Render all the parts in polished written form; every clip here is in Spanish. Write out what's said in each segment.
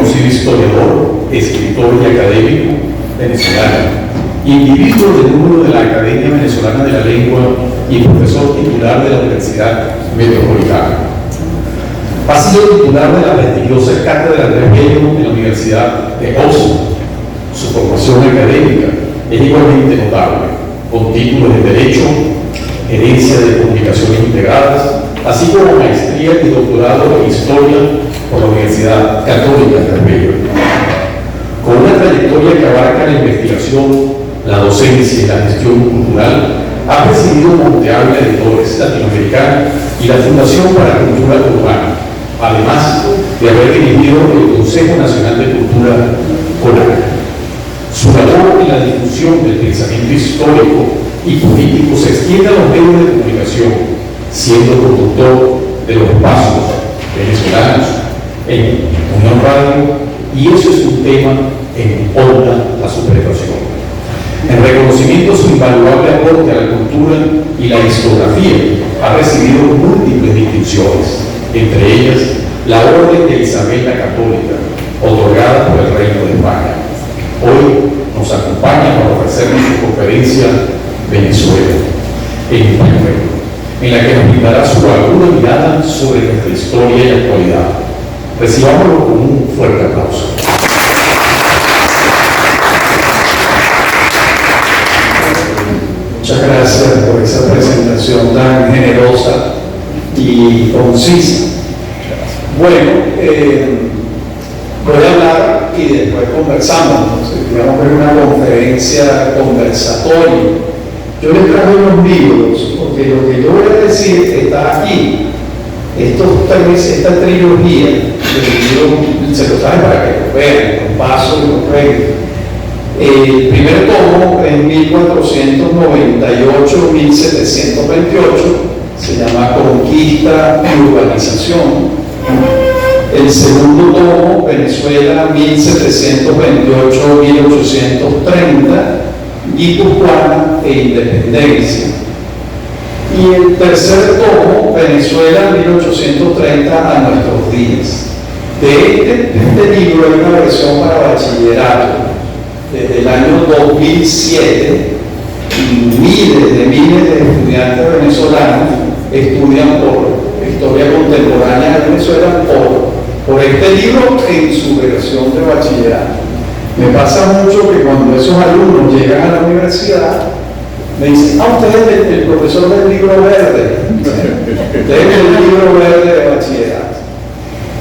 reconocido historiador, escritor y académico venezolano, individuo del número de la Academia Venezolana de la Lengua y profesor titular de la Universidad Metropolitana. Ha sido titular de la prestigiosa Cátedra Andrés Bello de la Universidad de Oslo. Su formación académica es igualmente notable, con títulos en Derecho, Gerencia de Comunicaciones Integradas, así como maestría y doctorado en Historia por la Universidad Católica Andrés Bello. Con una trayectoria que abarca la investigación, la docencia y la gestión cultural, ha presidido Monteable Editores Latinoamericana y la Fundación para la Cultura Urbana, además de haber dirigido el Consejo Nacional de Cultura CONAC. Su labor en la difusión del pensamiento histórico y político se extiende a los medios de comunicación, siendo conductor de los espacios venezolanos en Unión Radio, y eso es un tema en Onda la Superación. En reconocimiento a su invaluable aporte a la cultura y la historiografía, ha recibido múltiples distinciones, entre ellas la Orden de Isabel la Católica, otorgada por el Reino de España. Hoy nos acompaña para ofrecernos su conferencia Venezuela en español, en la que nos brindará su aguda mirada sobre nuestra historia y actualidad. Recibámoslo con un fuerte aplauso. Muchas gracias por esa presentación tan generosa y concisa. Bueno, voy a hablar y después conversamos. Digamos que es una conferencia conversatoria. Yo les traje unos libros, porque lo que yo voy a decir está aquí. Esta trilogía de libros se los traje para que lo vean, los pasos y los créditos. El primer tomo en 1498-1728 se llama Conquista y Urbanización. El segundo tomo, Venezuela 1728-1830, Guipuzcoana e Independencia. Y el tercer tomo, Venezuela 1830 a nuestros días. De este libro hay una versión para bachillerato. Desde el año 2007, miles de estudiantes venezolanos estudian por Historia Contemporánea de Venezuela por este libro en su versión de bachillerato. Me pasa mucho que cuando esos alumnos llegan a la universidad, me dicen, usted es el profesor del libro verde. Usted es el libro verde de bachillerato.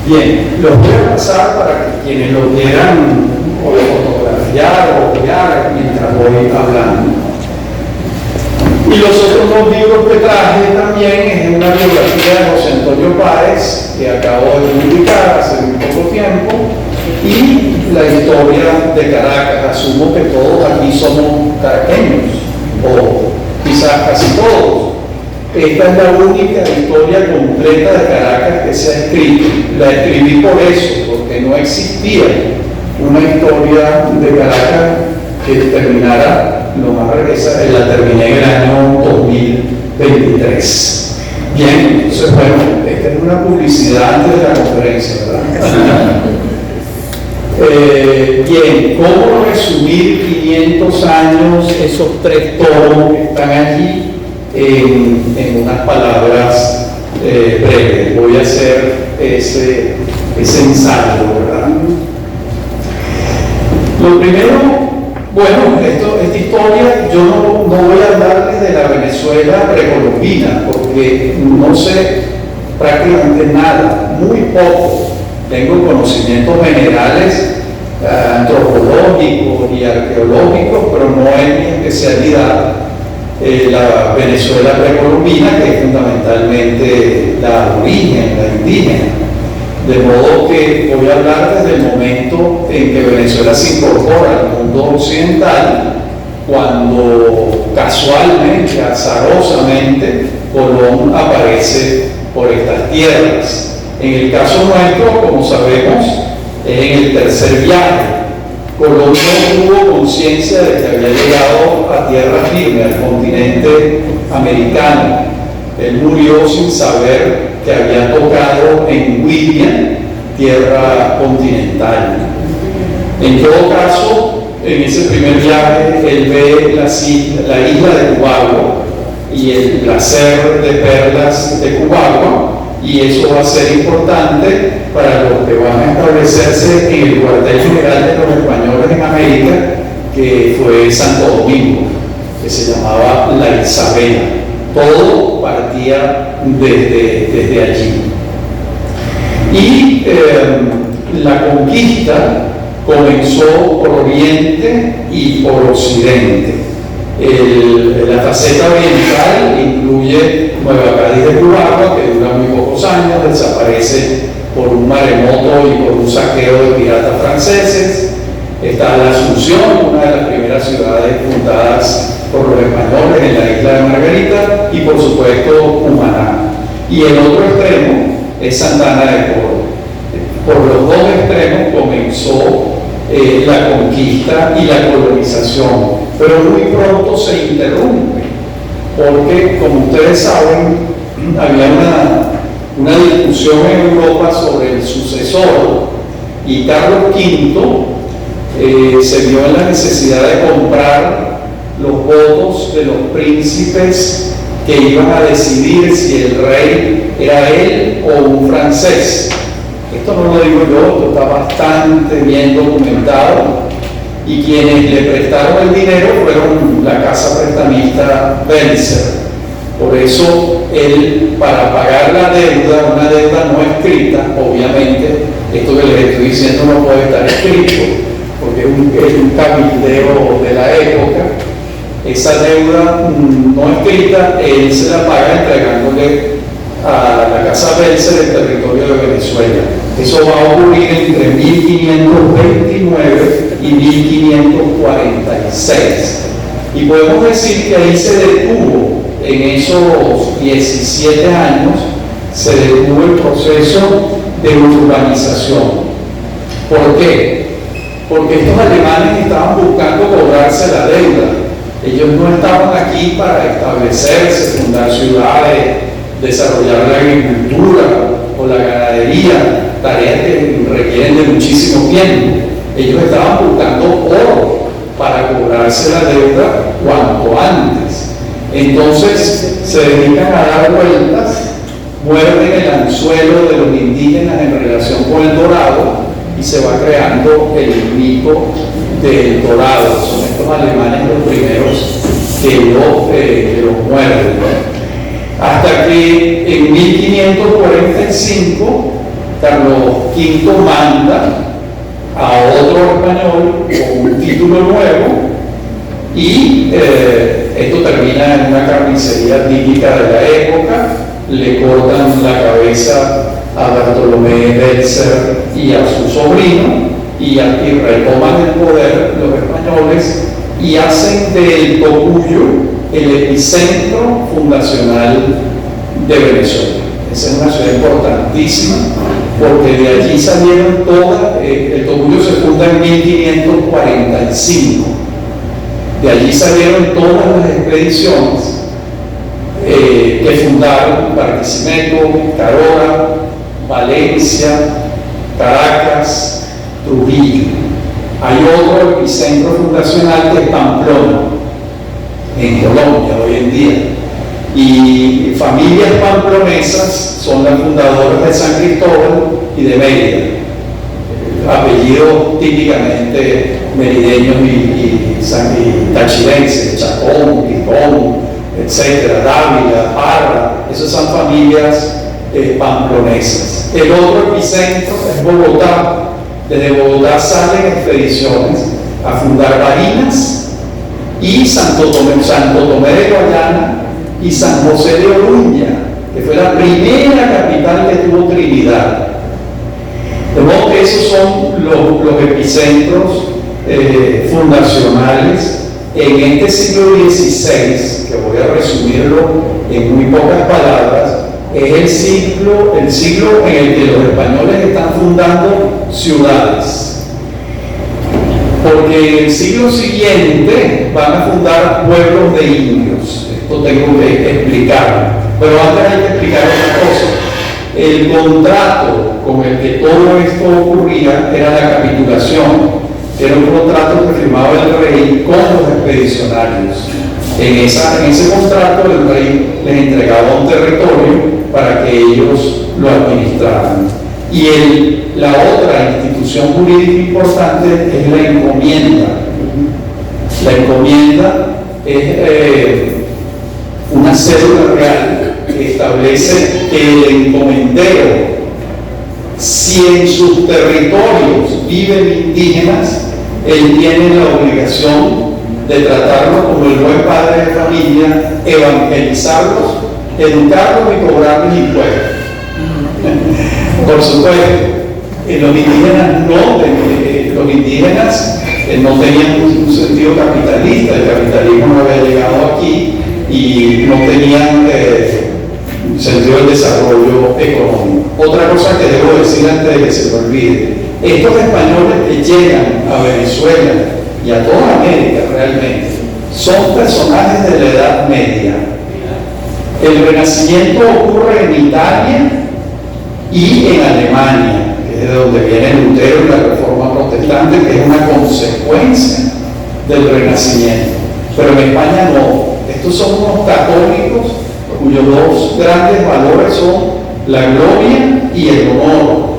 Bien, los voy a pasar para que quienes lo quieran o fotografiar o copiar mientras voy hablando. Y los otros dos libros que traje también es una biografía de José Antonio Páez, que acabo de publicar hace muy poco tiempo, y la historia de Caracas. Asumo que todos aquí somos caraqueños, o quizás casi todos. Esta es la única historia completa de Caracas que se ha escrito. La escribí por eso, porque no existía una historia de Caracas que terminara lo más regresa, la terminé en el año 2023. Bien, entonces bueno, esta es una publicidad antes de la conferencia, ¿verdad? Bien, ¿cómo resumir 500 años, esos tres tomos que están allí en unas palabras breves? Voy a hacer ese ensayo, ¿verdad? Lo primero, bueno, esta historia, yo no voy a hablarles de la Venezuela precolombina, porque no sé prácticamente nada, muy poco. Tengo conocimientos generales, antropológicos y arqueológicos, pero no es mi especialidad. La Venezuela precolombina, que es fundamentalmente la aborigen, la indígena. De modo que voy a hablar desde el momento en que Venezuela se incorpora al mundo occidental, cuando casualmente, azarosamente, Colón aparece por estas tierras. En el caso nuestro, como sabemos, es en el tercer viaje. Colón no tuvo conciencia de que había llegado a tierra firme, al continente americano. Él murió sin saber que había tocado en William, tierra continental. En todo caso, en ese primer viaje, él ve la isla de Cubagua y el placer de perlas de Cubagua, y eso va a ser importante para los que van a establecerse en el cuartel general de los españoles en América, que fue Santo Domingo, que se llamaba La Isabela. Todo partía desde allí. Y la conquista comenzó por oriente y por occidente. La faceta oriental incluye Nueva Cádiz de Cubagua, que dura muy pocos años, desaparece por un maremoto y por un saqueo de piratas franceses. Está la Asunción, una de las primeras ciudades fundadas por los españoles en la isla de Margarita, y por supuesto Cumaná. Y el otro extremo es Santana de Córdoba. Por los dos extremos comenzó la conquista y la colonización, pero muy pronto se interrumpe, porque, como ustedes saben, había una discusión en Europa sobre el sucesor, y Carlos V se vio en la necesidad de comprar los votos de los príncipes que iban a decidir si el rey era él o un francés. Esto no lo digo yo, esto está bastante bien documentado, y quienes le prestaron el dinero fueron la casa prestamista Belzer. Por eso él, para pagar la deuda, una deuda no escrita, obviamente, esto que les estoy diciendo no puede estar escrito, porque es un cabildeo de la época. Esa deuda no escrita, él se la paga entregándole a la casa Belzer el territorio de Venezuela. Eso va a ocurrir entre 1529 y 1546. Y podemos decir que ahí se detuvo, en esos 17 años, se detuvo el proceso de urbanización. ¿Por qué? Porque estos alemanes estaban buscando cobrarse la deuda. Ellos no estaban aquí para establecerse, fundar ciudades, desarrollar la agricultura o la ganadería, tareas que requieren de muchísimo tiempo. Ellos estaban buscando oro para cobrarse la deuda cuanto antes. Entonces se dedican a dar vueltas, muerden el anzuelo de los indígenas en relación con el dorado, y se va creando el mito del dorado. Son estos alemanes los primeros que los muerden, ¿no? Hasta que en 1545 Carlos V manda a otro español con un título nuevo, y esto termina en una carnicería típica de la época. Le cortan la cabeza a Bartolomé Belzer y a su sobrino, y retoman el poder los españoles y hacen del Tocuyo el epicentro fundacional de Venezuela. Esa es una ciudad importantísima, porque de allí salieron todas, el Tocuyo se funda en 1545, de allí salieron todas las expediciones que fundaron Barquisimeto, Carora, Valencia, Caracas, Trujillo. Hay otro epicentro fundacional que es Pamplona, en Colombia hoy en día, y familias pamplonesas son las fundadoras de San Cristóbal y de Mérida, apellidos típicamente merideños y tachirenses, Chacón, Picón, etcétera, Dávila, Parra. Esas son familias pamplonesas. El otro epicentro es Bogotá. Desde Bogotá salen expediciones a fundar Barinas y Santo Tomé de Guayana y San José de Oruña, que fue la primera capital que tuvo Trinidad. De modo que esos son los epicentros fundacionales en este siglo XVI, que voy a resumirlo en muy pocas palabras. Es el siglo en el que los españoles están fundando ciudades, porque en el siglo siguiente van a fundar pueblos de indios. Esto tengo que explicarlo, pero antes hay que explicar otra cosa. El contrato con el que todo esto ocurría era la capitulación, que era un contrato que firmaba el rey con los expedicionarios. En ese contrato el rey les entregaba un territorio para que ellos lo administraran. Y la otra institución jurídica importante es la encomienda. La encomienda es una cédula real que establece que el encomendero, si en sus territorios viven indígenas, él tiene la obligación de tratarlos como el buen padre de familia, evangelizarlos, educarlos y cobrarles impuestos. Por supuesto, los indígenas no tenían un sentido capitalista, el capitalismo no había llegado aquí y no tenían sentido del desarrollo económico. Otra cosa que debo decir antes de que se me olvide: estos españoles que llegan a Venezuela y a toda América realmente son personajes de la Edad Media. El Renacimiento ocurre en Italia y en Alemania, que es de donde viene Lutero y la Reforma Protestante, que es una consecuencia del Renacimiento. Pero en España no. Estos son unos católicos cuyos dos grandes valores son la gloria y el honor,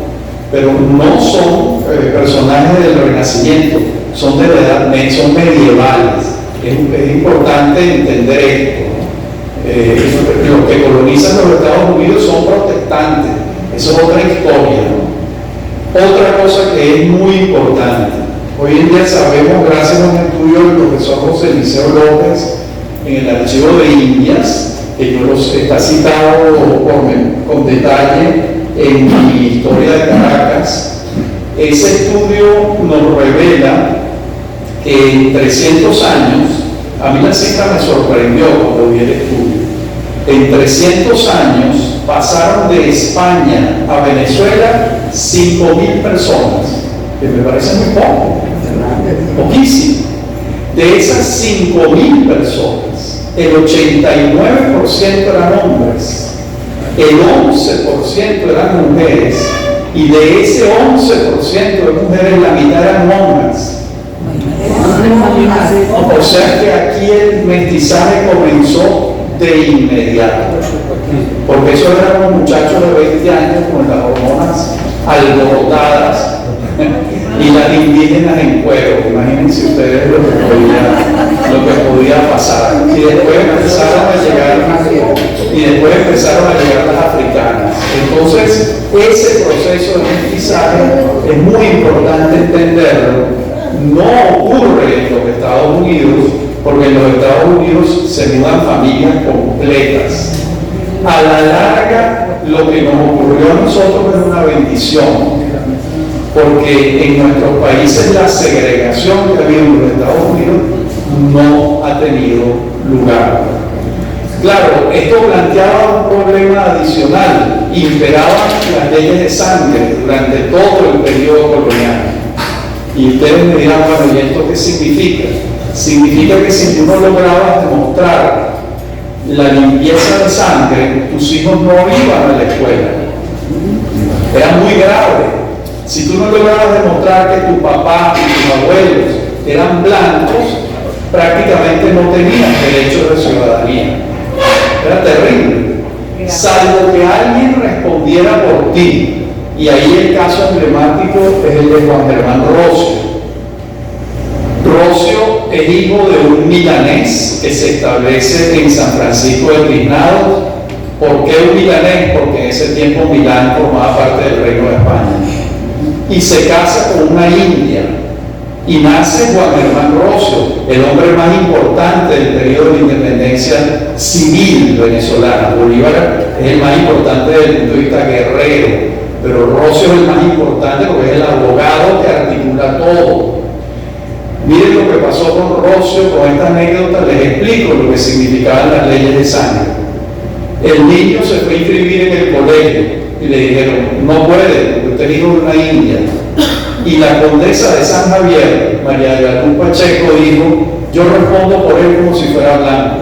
pero no son personajes del Renacimiento, son de la Edad Media, son medievales. Es importante entender esto. Los que colonizan los Estados Unidos son protestantes, eso es otra historia, ¿no? Otra cosa que es muy importante: hoy en día sabemos, gracias a un estudio del profesor José Eliseo López en el archivo de Indias, que yo los está citado con detalle en mi historia de Caracas. Ese estudio nos revela que en 300 años, a mí la cifra me sorprendió cuando vi el estudio, en 300 años pasaron de España a Venezuela 5.000 personas, que me parece muy poco, poquísimo. De esas 5.000 personas, el 89% eran hombres, el 11% eran mujeres, y de ese 11% de mujeres, la mitad eran monjas. O sea que aquí el mestizaje comenzó de inmediato, porque eso eran unos muchachos de 20 años con las hormonas alborotadas y las indígenas en cuero. Imagínense ustedes lo que podía pasar. Y después empezaron a llegar las africanas. Entonces, ese proceso de mestizaje es muy importante entenderlo. No ocurre en los Estados Unidos, porque en los Estados Unidos se mudan familias completas. A la larga, lo que nos ocurrió a nosotros es una bendición, porque en nuestros países la segregación que ha habido en los Estados Unidos no ha tenido lugar. Claro, esto planteaba un problema adicional: imperaban las leyes de sangre durante todo el periodo colonial. Y ustedes me dirán, bueno, ¿y esto qué significa? Significa que si tú no lograbas demostrar la limpieza de sangre, tus hijos no iban a la escuela. Era muy grave. Si tú no lograbas demostrar que tu papá y tus abuelos eran blancos, prácticamente no tenías derecho de ciudadanía. Era terrible. Salvo que alguien respondiera por ti. Y ahí el caso emblemático es el de Juan Germán Rocio. Rocio es hijo de un milanés que se establece en San Francisco de Trisnados. ¿Por qué un milanés? Porque en ese tiempo Milán formaba parte del Reino de España. Y se casa con una india. Y nace Juan Germán Rocio, el hombre más importante del periodo de independencia civil venezolana. Bolívar es el más importante desde el punto de vista guerrero, pero Rocio es el más importante porque es el abogado que articula todo. Miren lo que pasó con Rocio. Con esta anécdota les explico lo que significaban las leyes de sangre. El niño se fue a inscribir en el colegio y le dijeron: no puede, porque usted es hijo de una india. Y la condesa de San Javier, María de Galún Pacheco, dijo: yo respondo por él como si fuera blanco.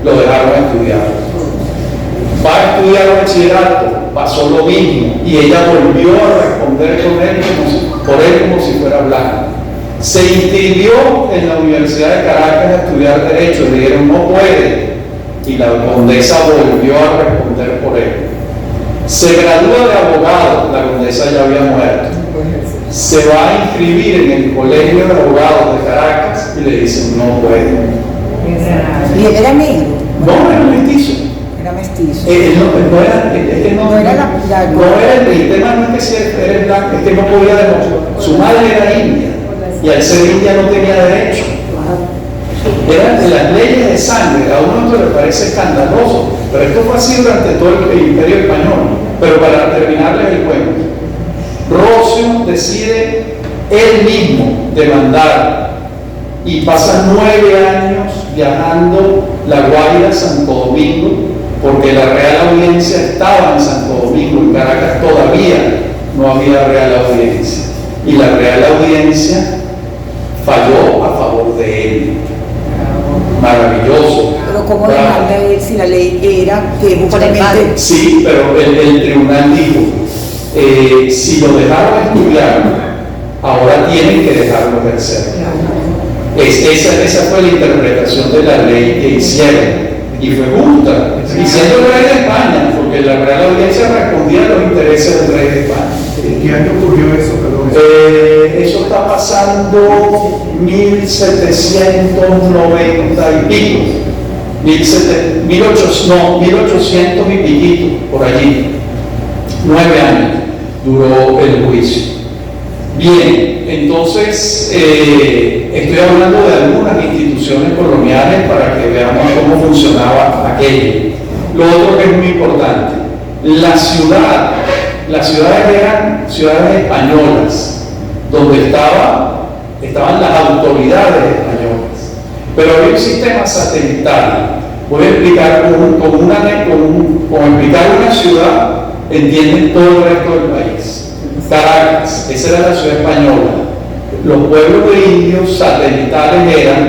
Lo dejaron estudiar. va a estudiar bachillerato, pasó lo mismo, y ella volvió a responder por él como si fuera blanco. Se inscribió en la Universidad de Caracas a estudiar Derecho, le dijeron no puede, y la condesa volvió a responder por él. Se gradúa de abogado, la condesa ya había muerto. Se va a inscribir en el Colegio de Abogados de Caracas y le dicen no puede. ¿Y él era negro? No, era mestizo. Era mestizo. No era el tema, no es que si eres blanco, es que no podía demostrar. Su madre era india y al ser india no tenía derecho. Eran de las leyes de sangre, a uno esto le parece escandaloso, pero esto fue así durante todo el Imperio Español. Pero para terminarles el cuento, Roscio decide él mismo demandar y pasa 9 años viajando La Guaira, Santo Domingo, porque la Real Audiencia estaba en Santo Domingo, en Caracas todavía no había Real Audiencia, y la Real Audiencia falló a favor de él. Maravilloso. Pero ¿cómo dejarle a él si la ley era que justamente... Sí, pero el tribunal dijo, si lo dejaron estudiar, ahora tienen que dejarlo ejercer. Esa fue la interpretación de la ley que hicieron, y fue justa, y siendo el rey de España, porque la Real Audiencia respondía a los intereses del rey de España. ¿En qué año ocurrió eso? Eso está pasando 1790 y pico, 1800 y piquito, por allí. 9 años duró el juicio. Bien, entonces estoy hablando de algunas instituciones coloniales para que veamos cómo funcionaba aquello. Lo otro que es muy importante, las ciudades eran ciudades españolas, donde estaban las autoridades españolas, pero había un sistema satelital. Voy a explicar con explicar una ciudad, entienden todo el resto del país. Caracas, esa era la ciudad española. Los pueblos de indios satelitales eran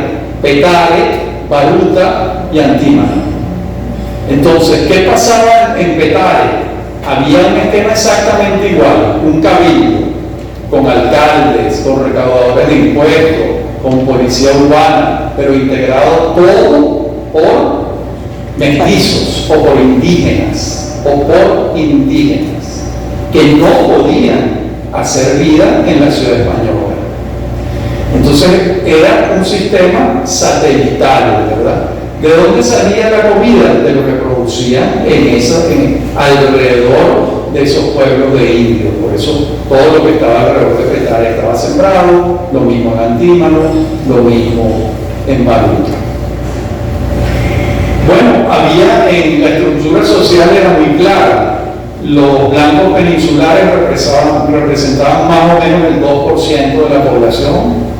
Petare, Baruta y Antímano. Entonces, ¿qué pasaba en Petare? Había un esquema exactamente igual, un cabildo, con alcaldes, con recaudadores de impuestos, con policía urbana, pero integrado todo por mestizos o por indígenas, que no podían hacer vida en la ciudad española. Entonces era un sistema satelital, ¿verdad? ¿De dónde salía la comida? De lo que producían alrededor de esos pueblos de indios. Por eso todo lo que estaba alrededor de Petare estaba sembrado, lo mismo en Antímano, lo mismo en Baruta. Bueno, la estructura social era muy clara. Los blancos peninsulares representaban más o menos el 2% de la población.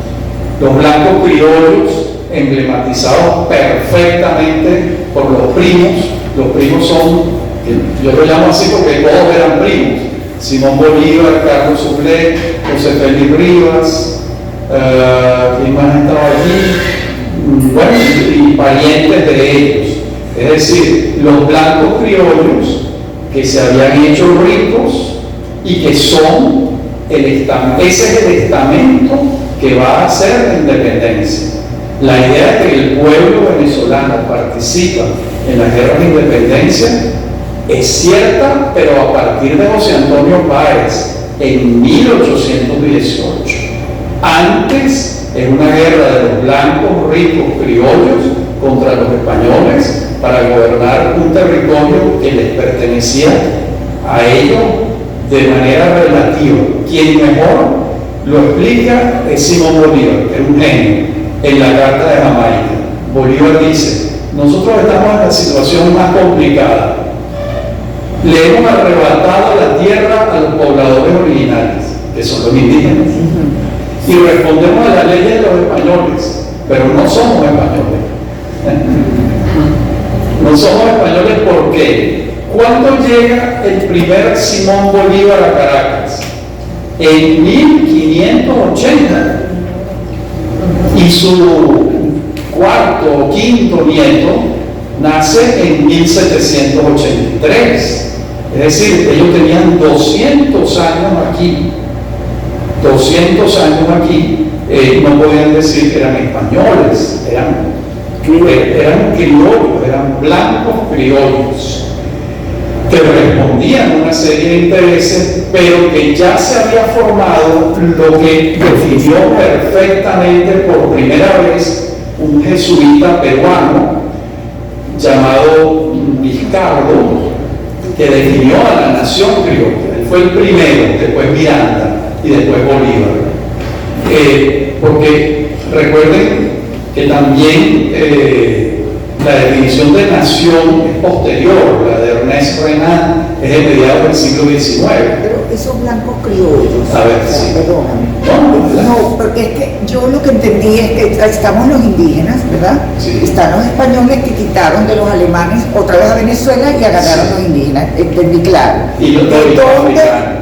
Los blancos criollos, emblematizados perfectamente por los primos son, yo lo llamo así porque todos eran primos: Simón Bolívar, Carlos Sucre, José Félix Rivas, ¿quién más estaba allí? Bueno, y parientes de ellos. Es decir, los blancos criollos que se habían hecho ricos y que son ese es el estamento que va a hacer la independencia. La idea de que el pueblo venezolano participa en las guerras de independencia es cierta, pero a partir de José Antonio Páez en 1818. Antes es una guerra de los blancos ricos criollos contra los españoles para gobernar un territorio que les pertenecía a ellos de manera relativa. Quien mejor lo explica es Simón Bolívar, que es un genio, en la Carta de Jamaica. Bolívar dice: nosotros estamos en la situación más complicada. Le hemos arrebatado la tierra a los pobladores originales, que son los indígenas, y respondemos a las leyes de los españoles, pero no somos españoles. No somos españoles. ¿Por qué? ¿Cuándo llega el primer Simón Bolívar a Caracas? En 1580. Y su cuarto o quinto nieto nace en 1783. Es decir, ellos tenían 200 años aquí. 200 años aquí, no podían decir que eran españoles, eran criollos, eran blancos criollos, que respondían a una serie de intereses, pero que ya se había formado lo que definió perfectamente por primera vez un jesuita peruano llamado Vizcardo, que definió a la nación criolla. Él fue el primero, después Miranda y después Bolívar. Porque recuerden que también la definición de nación es posterior, la de Ernest Renan es de mediados del siglo XIX. Pero esos blancos criollos, A ver, sí. perdóname. No, No, porque es que yo lo que entendí es que estamos los indígenas, ¿verdad? Sí. Están los españoles que quitaron de los alemanes otra vez a Venezuela y agarraron Sí. los indígenas, entendí claro. y los ¿De dónde? africanos.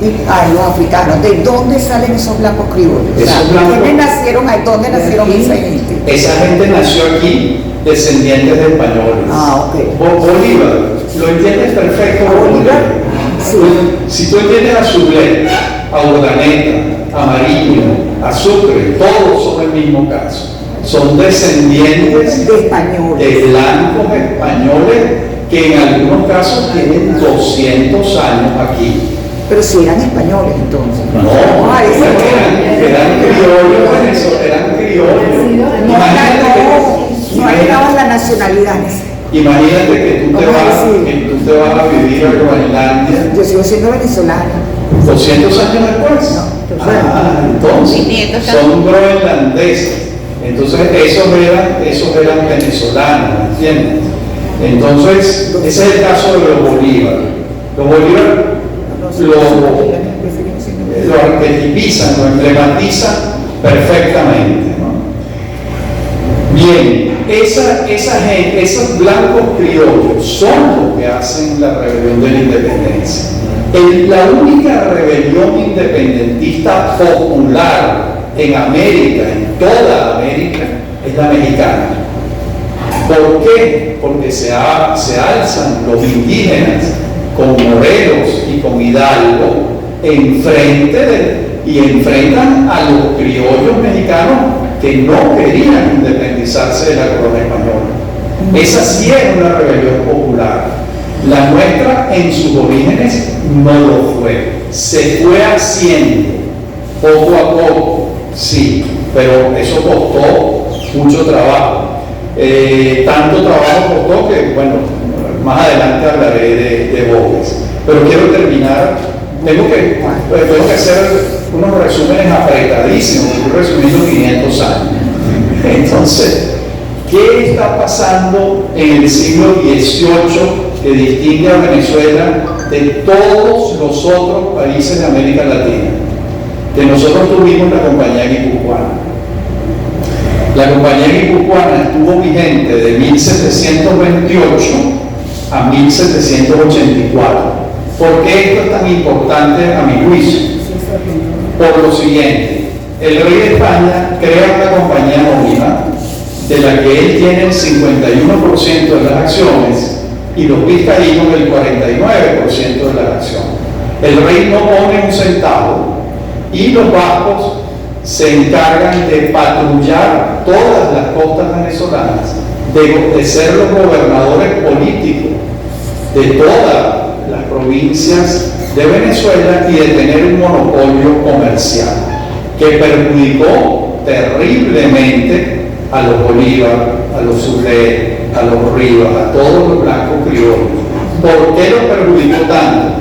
Los africanos, ¿de dónde salen esos blancos criollos? Esos blancos- ¿Dónde nacieron? ¿Dónde nacieron esa gente? Esa gente nació aquí, descendientes de españoles. Ah, ok. Bolívar, lo entiendes perfecto. ¿A Bolívar? Sí. Si tú entiendes a Sublé, a Urdaneta, a Mariño, a Sucre, todos son el mismo caso. Son descendientes De españoles. de blancos españoles que en algunos casos tienen 200 años aquí. Pero si eran españoles entonces. No, Ah, ese eran criollos, eran criollos. no agregaban la nacionalidad. Imagínate que tú te ¿Cómo vas, así? a vivir a Groenlandia Yo sigo siendo venezolana. 200 años después. Entonces 500 son groenlandeses. Entonces esos eran venezolanos, ¿me entiendes? Entonces, ese es el caso de los Bolívar. Los Bolívar lo arquetipizan, lo emblematizan perfectamente, ¿no? Bien, esa gente, esos blancos criollos son los que hacen la rebelión de la independencia. La única rebelión independentista popular en América, en toda América, es la mexicana. ¿Por qué? Porque se alzan los indígenas con Morelos y con Hidalgo enfrentan a los criollos mexicanos que no querían independizarse de la corona española. Esa sí es una rebelión popular. La nuestra en sus orígenes no lo fue. Se fue haciendo poco a poco, sí, pero eso costó mucho trabajo. Tanto trabajo costó que, bueno, más adelante hablaré de Boves. Pero quiero terminar, tengo que hacer unos resúmenes apretadísimos, estoy resumiendo 500 años. Entonces, ¿qué está pasando en el siglo XVIII que distingue a Venezuela de todos los otros países de América Latina? Que nosotros tuvimos la Compañía Guipuzcoana. La Compañía Guipuzcoana estuvo vigente de 1728 a 1784. ¿Por qué esto es tan importante a mi juicio? Por lo siguiente, el rey de España crea una compañía anónima de la que él tiene el 51% de las acciones y los vizcaínos el 49% de las acciones. El rey no pone un centavo y los vascos se encargan de patrullar todas las costas venezolanas, de ser los gobernadores políticos de todas las provincias de Venezuela y de tener un monopolio comercial que perjudicó terriblemente a los Bolívar, a los Sucre, a los Rivas, a todos los blancos criollos. ¿Por qué los perjudicó tanto?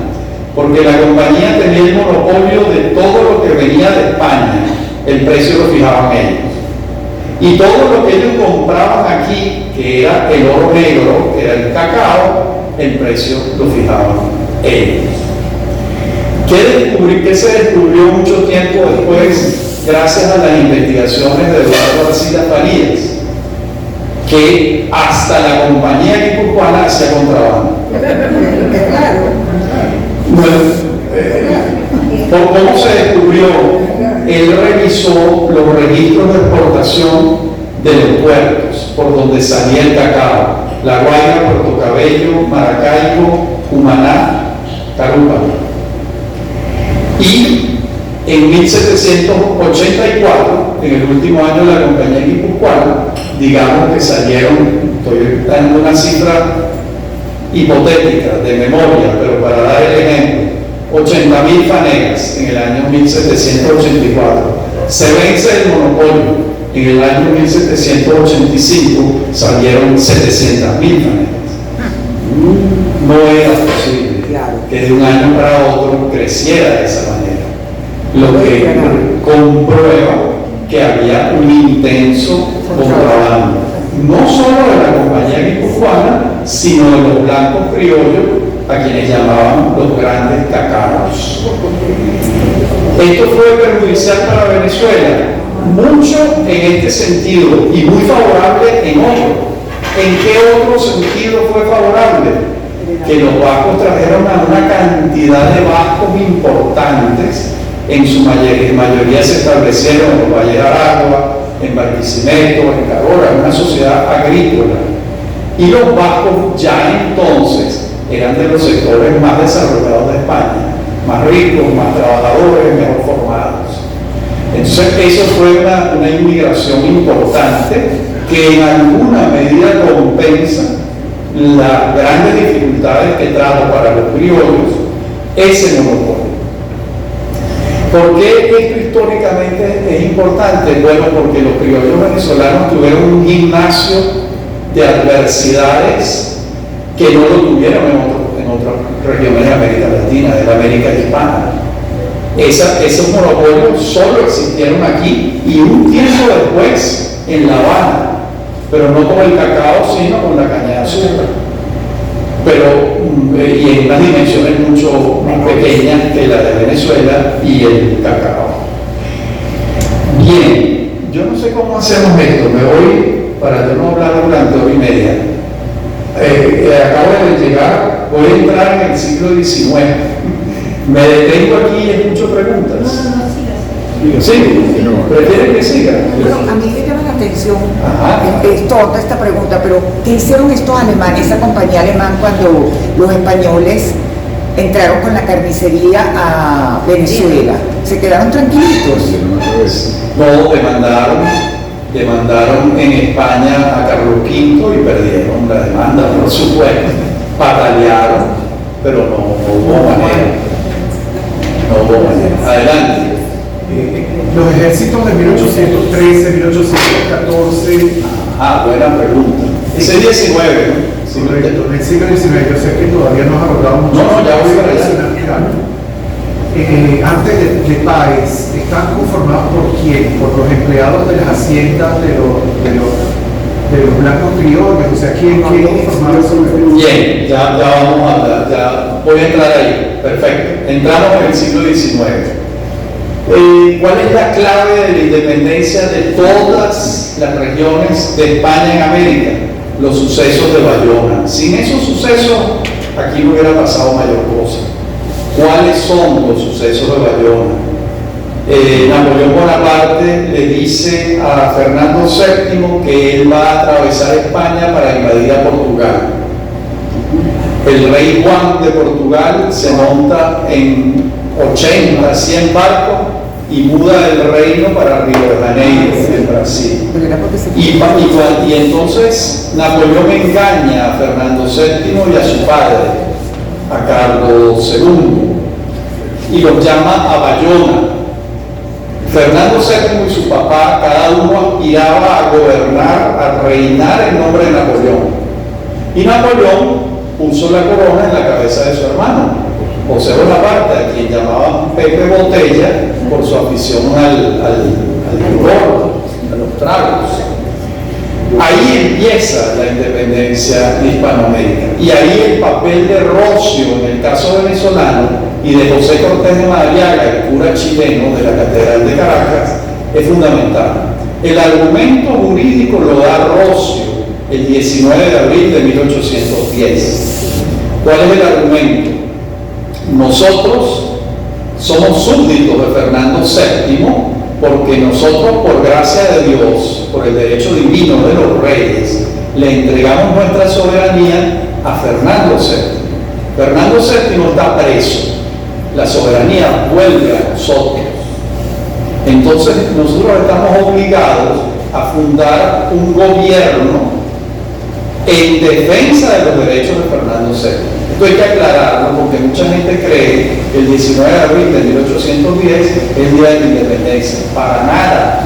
Porque la compañía tenía el monopolio de todo lo que venía de España, el precio lo fijaban ellos. Y todo lo que ellos compraban aquí, que era el oro negro, que era el cacao, el precio lo fijaban ellos. ¿Qué se descubrió mucho tiempo después, gracias a las investigaciones de Eduardo Arcila Farías? Que hasta la compañía guipuzcoana hacía contrabando. Bueno, ¿cómo se descubrió? Él revisó los registros de exportación de los puertos por donde salía el cacao: La Guaira, Puerto Cabello, Maracaibo, Cumaná, Carúpano. Y en 1784, en el último año de la compañía guipuzcoana, digamos que salieron, estoy dando una cifra hipotética de memoria, pero para dar el ejemplo, 80.000 fanegas en el año 1784. Se vence el monopolio. En el año 1785 salieron 700.000 fanegas. No era posible que de un año para otro creciera de esa manera, lo que comprueba que había un intenso contrabando, no solo de la compañía guipuzcoana, sino de los blancos criollos, a quienes llamaban los grandes cacaos. Esto fue perjudicial para Venezuela, mucho en este sentido y muy favorable en otro. ¿En qué otro sentido fue favorable? Que los vascos trajeron a una cantidad de vascos importantes. En su mayoría se establecieron en los Valles de Aragua, en Barquisimeto, en Carora, una sociedad agrícola. Y los vascos ya entonces eran de los sectores más desarrollados de España, más ricos, más trabajadores, mejor formados. Entonces eso fue una inmigración importante que en alguna medida compensa las grandes dificultades que trajo para los criollos ese monopolio. ¿Por qué esto históricamente es importante? Bueno, porque los criollos venezolanos tuvieron un gimnasio de adversidades que no lo tuvieron en otras regiones de América Latina, de la América hispana. Esos monopolios solo existieron aquí y un tiempo después en La Habana, pero no con el cacao, sino con la caña de azúcar. Pero y en unas dimensiones mucho más pequeñas que la de Venezuela y el cacao. Bien, yo no sé cómo hacemos esto, me voy para yo no hablar durante hora y media. Acabo de llegar, voy a entrar en el siglo XIX. Me detengo aquí y escucho preguntas. Sí, prefieren que siga. Bueno, a mí me llama la atención toda esta pregunta, pero ¿qué hicieron estos alemanes, esa compañía alemana, cuando los españoles entraron con la carnicería a Venezuela? ¿Se quedaron tranquilitos? No, demandaron en España a Carlos V y perdieron la demanda, por supuesto. Patalearon, pero no hubo manera. Adelante. Los ejércitos de 1813, 1814. Buena pregunta. Ese 19, ¿no? Correcto, en el siglo XIX, yo sé que todavía no has abordado mucho. No, ya voy para allá. Antes de Páez, ¿están conformados por quién? Por los empleados de las haciendas de los blancos criollos, o sea, ¿quién conformaba esos? Bien, ya vamos a hablar, ya voy a entrar ahí, perfecto. Entramos en el siglo XIX. ¿Cuál es la clave de la independencia de todas las regiones de España en América? Los sucesos de Bayona. Sin esos sucesos, aquí no hubiera pasado mayor cosa. ¿Cuáles son los sucesos de Bayona? Napoleón Bonaparte le dice a Fernando VII que él va a atravesar España para invadir a Portugal. El rey Juan de Portugal se monta en 80, 100 barcos y muda el reino para Río de Janeiro, en Brasil. Y entonces Napoleón engaña a Fernando VII y a su padre, a Carlos II, y los llama a Bayona. Fernando VII y su papá, cada uno aspiraba a gobernar, a reinar en nombre de Napoleón. Y Napoleón puso la corona en la cabeza de su hermano, José Bonaparte, a quien llamaban Pepe Botella por su afición al licor, a los tragos. Ahí empieza la independencia de Hispanoamérica. Y ahí el papel de Rocio, en el caso venezolano, y de José Cortés de Madariaga, el cura chileno de la Catedral de Caracas, es fundamental. El argumento jurídico lo da Rocio el 19 de abril de 1810. ¿Cuál es el argumento? Nosotros somos súbditos de Fernando VII porque nosotros, por gracia de Dios, por el derecho divino de los reyes, le entregamos nuestra soberanía a Fernando VII. Fernando VII está preso, la soberanía vuelve a nosotros. Entonces nosotros estamos obligados a fundar un gobierno en defensa de los derechos de Fernando VII. Esto hay que aclararlo porque mucha gente cree que el 19 de abril de 1810 es el día de la independencia. Para nada.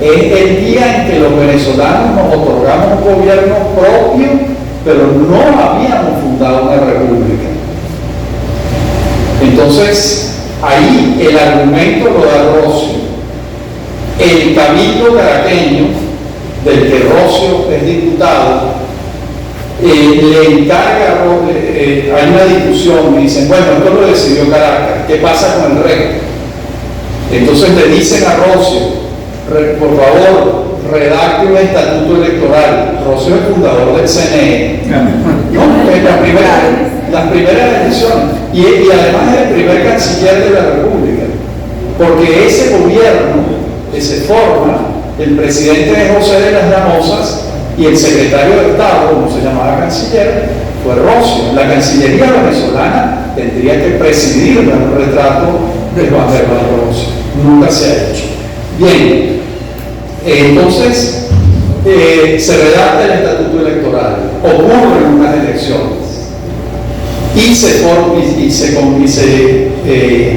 Es el día en que los venezolanos nos otorgamos un gobierno propio, pero no habíamos fundado una república. Entonces, ahí el argumento lo da Rosio. El cabildo caraqueño, del que Rosio es diputado, le encarga, hay una discusión, y dicen, bueno, esto lo decidió Caracas, ¿qué pasa con el rey? Entonces le dicen a Rosio, por favor, redacte un estatuto electoral. Rosio es el fundador del CNE, ¿no? En las primeras elecciones, y además es el primer canciller de la República, porque ese gobierno que se forma, el presidente es José de las Llamosas, y el secretario de Estado, como se llamaba canciller, fue Rosio. La Cancillería venezolana tendría que presidir un retrato de Juan Germán Rosio. Nunca se ha hecho. Bien, entonces se redacta el estatuto electoral, ocurren unas elecciones y se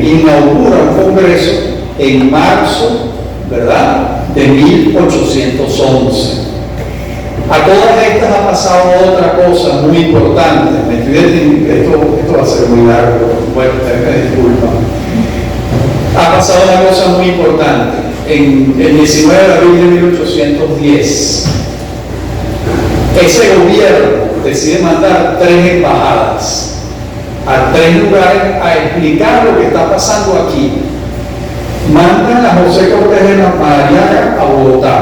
inaugura un congreso en marzo, ¿verdad?, de 1811. A todas estas ha pasado otra cosa muy importante. Esto va a ser muy largo, bueno, ustedes me disculpan. Ha pasado una cosa muy importante. En el 19 de abril de 1810, ese gobierno decide mandar 3 embajadas a 3 lugares a explicar lo que está pasando aquí. Mandan a José Cortés de la Madariaga a Bogotá,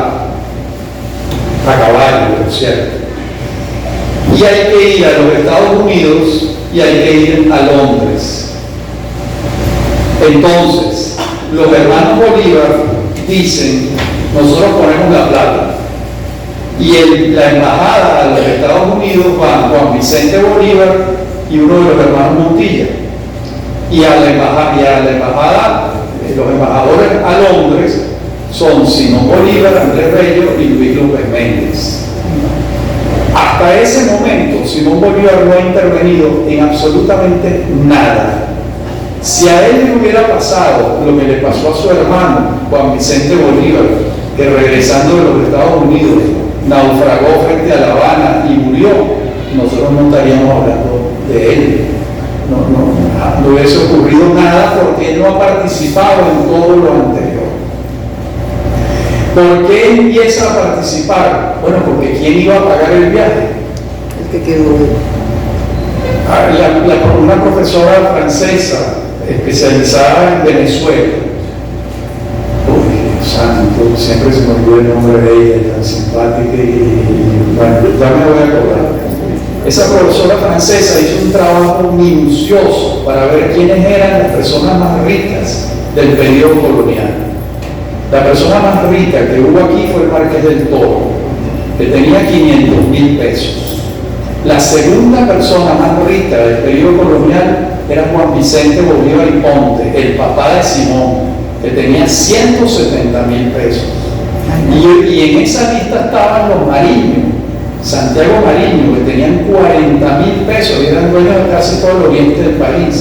a caballo, por cierto. Y hay que ir a los Estados Unidos y hay que ir a Londres. Entonces, los hermanos Bolívar dicen, nosotros ponemos la plata. Y la embajada a los Estados Unidos van Juan Vicente Bolívar y uno de los hermanos Montilla. Y a la embajada, los embajadores a Londres son Simón Bolívar, Andrés Bello y Luis López Méndez. Hasta ese momento, Simón Bolívar no ha intervenido en absolutamente nada. Si a él le hubiera pasado lo que le pasó a su hermano, Juan Vicente Bolívar, que regresando de los Estados Unidos naufragó frente a La Habana y murió, nosotros no estaríamos hablando de él. No hubiese ocurrido nada porque él no ha participado en todo lo anterior. ¿Por qué empieza a participar? Bueno, porque ¿quién iba a pagar el viaje? El que quedó. Una profesora francesa especializada en Venezuela. Uy, santo, siempre se me olvidó el nombre de ella, tan simpática y bueno, ya me voy a acordar. Esa profesora francesa hizo un trabajo minucioso para ver quiénes eran las personas más ricas del periodo colonial. La persona más rica que hubo aquí fue el Marqués del Toro, que tenía 500.000 pesos. La segunda persona más rica del periodo colonial era Juan Vicente Bolívar y Ponte, el papá de Simón, que tenía 170.000 pesos. Y en esa lista estaban los Mariño, Santiago Mariño, que tenían 40.000 pesos y eran dueños de casi todo el oriente del país.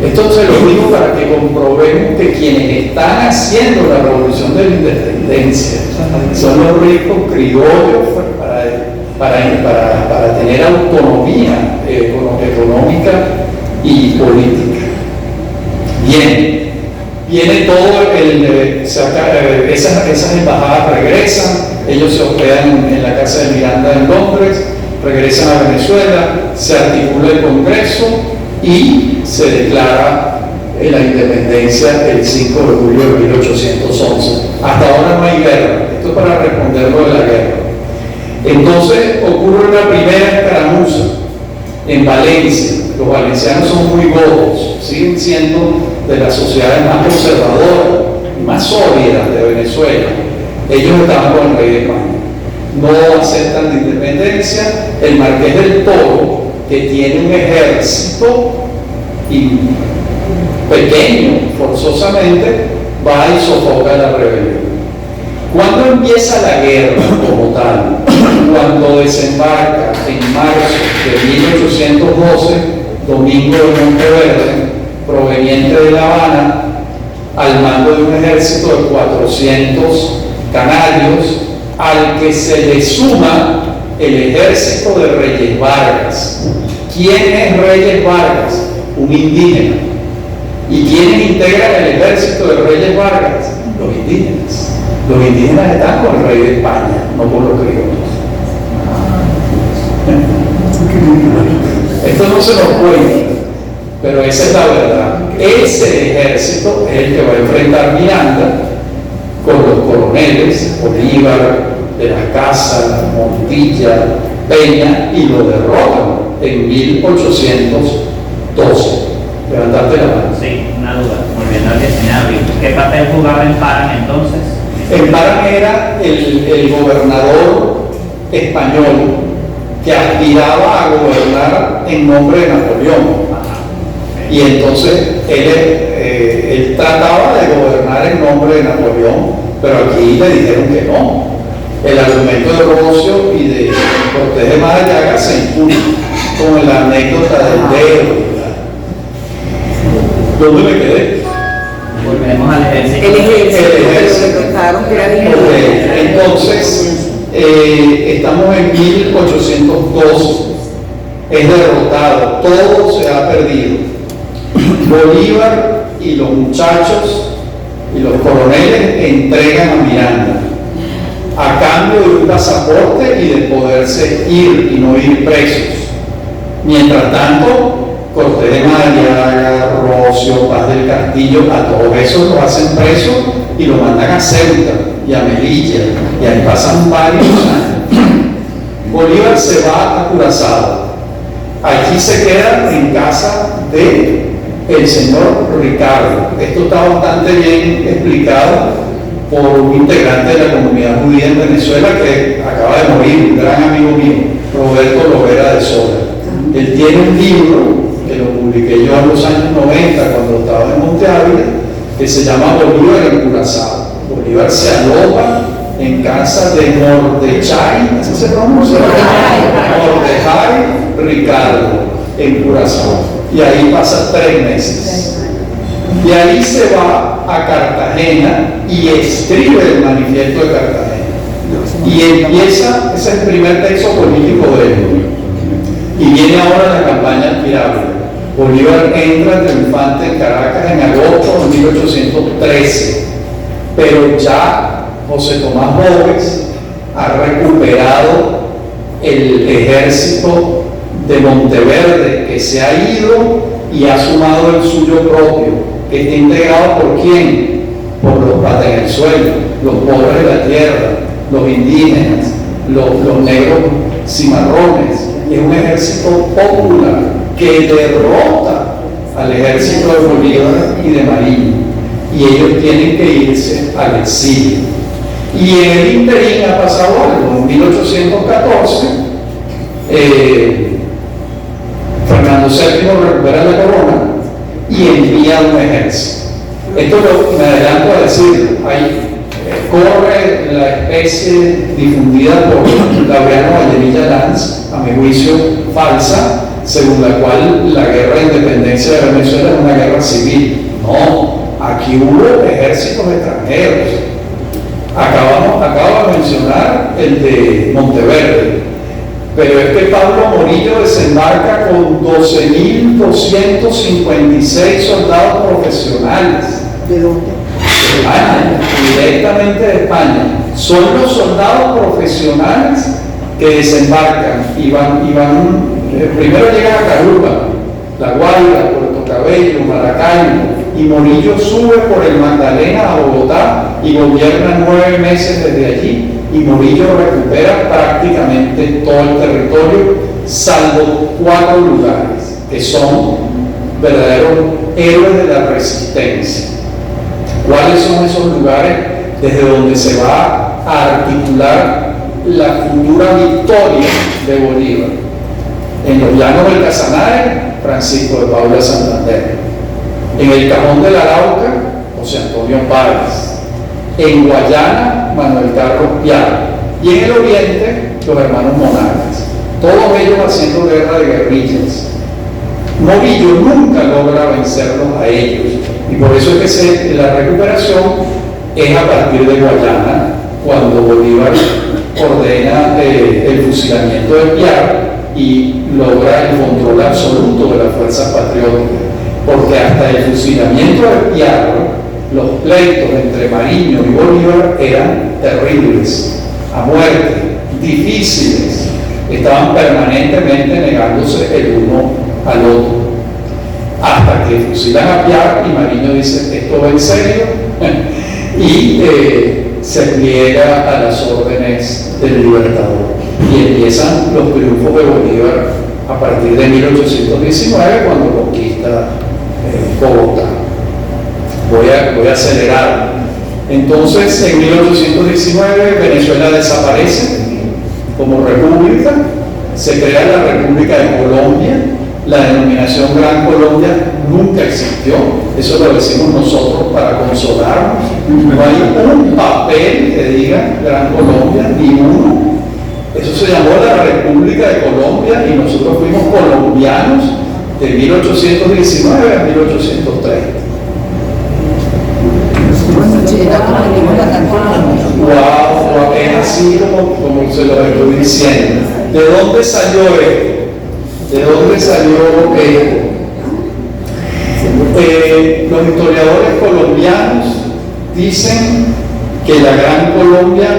Esto se lo digo para que comprobemos que quienes están haciendo la revolución de la independencia son los ricos criollos para tener autonomía económica y política. Bien, viene todo esas embajadas regresan, ellos se hospedan en la casa de Miranda en Londres, regresan a Venezuela, se articula el Congreso y se declara la independencia el 5 de julio de 1811. Hasta ahora no hay guerra, esto es para responder lo de la guerra. Entonces ocurre una primera escaramuza en Valencia. Los valencianos son muy godos, siguen siendo de las sociedades más conservadoras y más sólidas de Venezuela, ellos estaban con el rey de España. No aceptan la independencia. El Marqués del Toro, que tiene un ejército y pequeño, forzosamente, va y sofoca la rebelión. Cuando empieza la guerra como tal, cuando desembarca en marzo de 1812, Domingo de Monteverde, proveniente de La Habana, al mando de un ejército de 400 canarios, al que se le suma el ejército de Reyes Vargas. ¿Quién es Reyes Vargas? Un indígena. ¿Y quiénes integran el ejército de Reyes Vargas? Los indígenas. Los indígenas están con el rey de España, no con los criollos. Esto no se nos cuenta, pero esa es la verdad. Ese ejército es el que va a enfrentar Miranda con los coroneles Bolívar, de las Casas, Montilla, Peña, y lo derrotan en 1812. Levantarte la mano. Sí, una duda. Volviendo al 19 de abril. ¿Qué papel jugaba en Parán entonces? En Parán era el gobernador español que aspiraba a gobernar en nombre de Napoleón. Y entonces él trataba de gobernar en nombre de Napoleón, pero aquí le dijeron que no. El argumento de Rocio y de Cortés de Madariaga se impuso con la anécdota del dedo. ¿Dónde me quedé? Volvemos al ejército. El ejército, El ejército. pensaron que era bien. Entonces, estamos en 1812, es derrotado, todo se ha perdido. Bolívar y los muchachos y los coroneles entregan a Miranda a cambio de un pasaporte y de poderse ir y no ir presos. Mientras tanto, Cortés de Madariaga, Rocio, Paz del Castillo, a todos esos los hacen presos y los mandan a Ceuta y a Melilla, y ahí pasan varios años. Bolívar se va a Curazao. Allí se queda en casa de el señor Ricardo. Esto está bastante bien explicado por un integrante de la comunidad judía en Venezuela que acaba de morir, un gran amigo mío, Roberto Lovera de Sola. Él tiene un libro que lo publiqué yo en los años 90 cuando estaba en Monte Ávila, que se llama Bolívar en Curazao. Bolívar se aloja en casa de Mordechai, ¿así se pronuncia? Mordechai Ricardo, en Curazao. Y ahí pasa 3 meses. De ahí se va a Cartagena y escribe el manifiesto de Cartagena. Y empieza, ese es el primer texto político de él. Y viene ahora la campaña admirable. Bolívar entra triunfante en Caracas en agosto de 1813, pero ya José Tomás Boves ha recuperado el ejército de Monteverde, que se ha ido y ha sumado el suyo propio, que está integrado ¿por quién? Por los patenzuelos, los pobres de la tierra, los indígenas, los negros cimarrones. Es un ejército popular que derrota al ejército de Bolívar y de Mariño, y ellos tienen que irse al exilio. Y en el interín ha pasado algo. En 1814 Fernando VII recupera la corona y envía un ejército. Esto me adelanto a decir, corre la especie difundida por Laureano Vallenilla Lanz, a mi juicio falsa, según la cual la guerra de independencia de Venezuela es una guerra civil. No, aquí hubo ejércitos extranjeros. Acabo de mencionar el de Monteverde, pero es que Pablo Morillo desembarca con 12.256 soldados profesionales. ¿De dónde? De España, directamente de España. Son los soldados profesionales que desembarcan y van primero llegan a Caruba, La Guaira, Puerto Cabello, Maracaibo, y Morillo sube por el Magdalena a Bogotá y gobierna 9 meses desde allí, y Morillo recupera prácticamente todo el territorio, salvo 4 lugares que son verdaderos héroes de la resistencia. ¿Cuáles son esos lugares desde donde se va a articular la futura victoria de Bolívar? En los llanos del Casanare, Francisco de Paula Santander. En el Cajón del Arauca, José Antonio Páez. En Guayana, Manuel Carlos Piar. Y en el oriente, los hermanos Monagas. Todos ellos haciendo guerra de guerrillas. Morillo nunca logra vencerlos a ellos. Y por eso es que la recuperación es a partir de Guayana, cuando Bolívar ordena el fusilamiento de Piar y logra el control absoluto de las fuerzas patrióticas. Porque hasta el fusilamiento de Piar, los pleitos entre Mariño y Bolívar eran terribles, a muerte, difíciles. Estaban permanentemente negándose el uno al otro. Hasta que fusilan a Piar y Mariño dice, esto va en serio, y se pliega a las órdenes del Libertador. Y empiezan los triunfos de Bolívar a partir de 1819, cuando conquista Bogotá. Voy a acelerar. Entonces, en 1819 Venezuela desaparece como república, se crea la República de Colombia. La denominación Gran Colombia nunca existió, eso lo decimos nosotros para consolarnos. No hay un papel que diga Gran Colombia, ni uno. Eso se llamó la República de Colombia y nosotros fuimos colombianos de 1819 a 1830. Wow, es así como se lo estoy diciendo. ¿De dónde salió esto? ¿De dónde salió esto? Los historiadores colombianos dicen que la Gran Colombia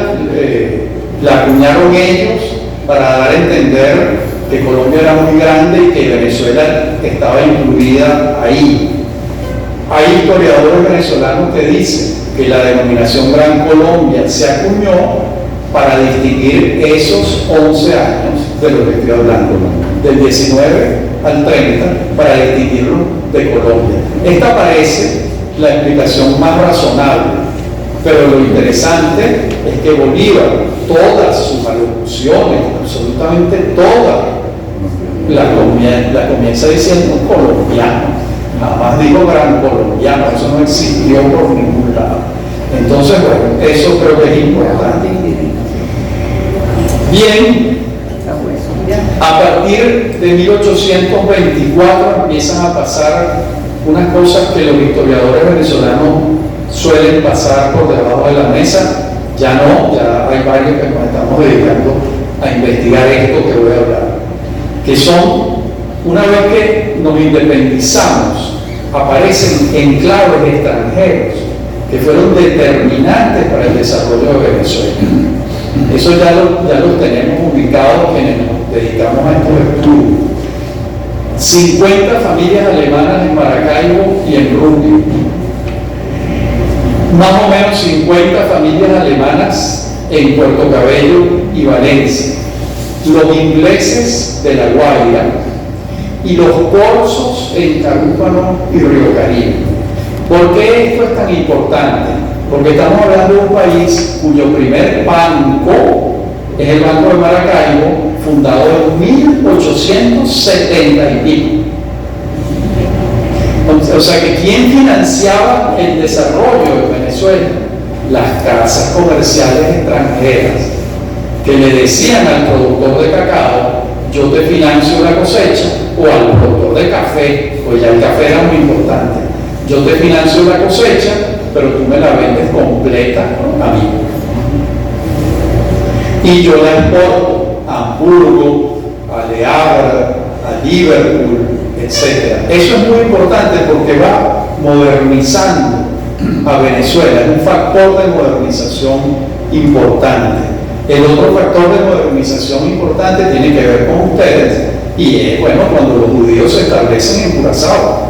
la acuñaron ellos para dar a entender que Colombia era muy grande y que Venezuela estaba incluida ahí. Hay historiadores venezolanos que dicen que la denominación Gran Colombia se acuñó para distinguir esos 11 años de los que estoy hablando, del 19 al 30, para distinguirlo de Colombia. Esta parece la explicación más razonable, pero lo interesante es que Bolívar, todas sus alocuciones, absolutamente todas, la comienza diciendo colombiano, jamás dijo Gran Colombiano, eso no existió por ningún lado. Entonces, bueno, eso creo que es importante. Bien, a partir de 1824 empiezan a pasar unas cosas que los historiadores venezolanos suelen pasar por debajo de la mesa. Ya no, ya hay varios que nos estamos dedicando a investigar esto que voy a hablar, que son, una vez que nos independizamos, aparecen enclaves extranjeros que fueron determinantes para el desarrollo de Venezuela. Eso ya los tenemos ubicados quienes nos dedicamos a estos estudios. 50 familias alemanas en Maracaibo y en Rubio. Más o menos 50 familias alemanas en Puerto Cabello y Valencia. Los ingleses de La Guaira y los corsos en Carúpano y Río Caribe. ¿Por qué esto es tan importante? Porque estamos hablando de un país cuyo primer banco es el Banco de Maracaibo, fundado en 1870 y pico. O sea que ¿quién financiaba el desarrollo de Venezuela? Las casas comerciales extranjeras que le decían al productor de cacao, yo te financio la cosecha, o al productor de café, pues ya el café era muy importante, yo te financio la cosecha, pero tú me la vendes completa a mí. Y yo la exporto a Hamburgo, a Le Havre, a Liverpool, etc. Eso es muy importante porque va modernizando a Venezuela, es un factor de modernización importante. El otro factor de modernización importante tiene que ver con ustedes, y es, bueno, cuando los judíos se establecen en Curazao.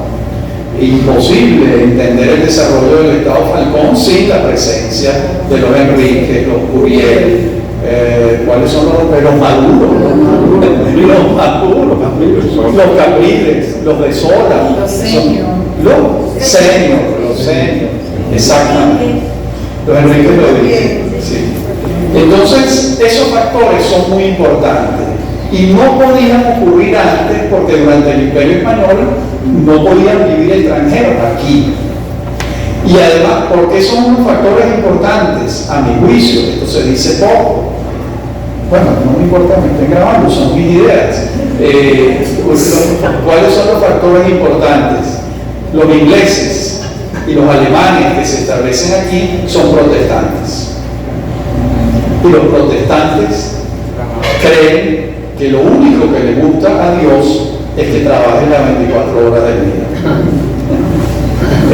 Imposible entender el desarrollo del Estado Falcón sin la presencia de los Enrique, los Curiel, ¿cuáles son los Maduros? Los Capriles, los de Sola, los Senior, Exactamente. Los Enrique Rodríguez. Sí. Entonces, esos factores son muy importantes y no podían ocurrir antes porque durante el Imperio Español no podían vivir extranjeros aquí. Y además, ¿por qué son unos factores importantes? A mi juicio, esto se dice poco. Bueno, no me importa, me estén grabando, son mis ideas. ¿Cuáles son los factores importantes? Los ingleses y los alemanes que se establecen aquí son protestantes. Y los protestantes creen que lo único que le gusta a Dios es que trabaje las 24 horas del día.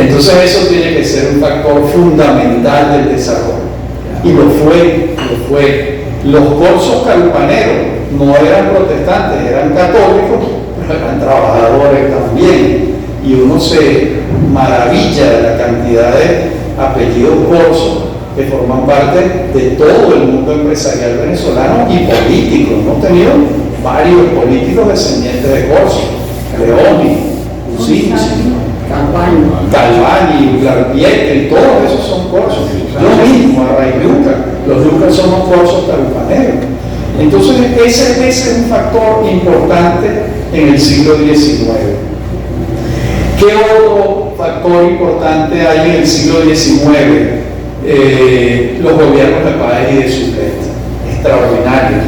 Entonces eso tiene que ser un factor fundamental del desarrollo. Y lo fue. Los corzos carpaneros no eran protestantes, eran católicos, pero eran trabajadores también. Y uno se maravilla de la cantidad de apellidos corzos que forman parte de todo el mundo empresarial venezolano y político. Hemos tenido varios políticos descendientes de corzos: Leoni, Ucinchi, Calvani, Larpietri, todos esos son corzos. Yo mismo, Arrailuca, los Lucas somos corzos carpaneros. Entonces, ese es un factor importante en el siglo XIX. ¿Qué otro factor importante hay en el siglo XIX? Los gobiernos de Páez y de Suchet, extraordinarios.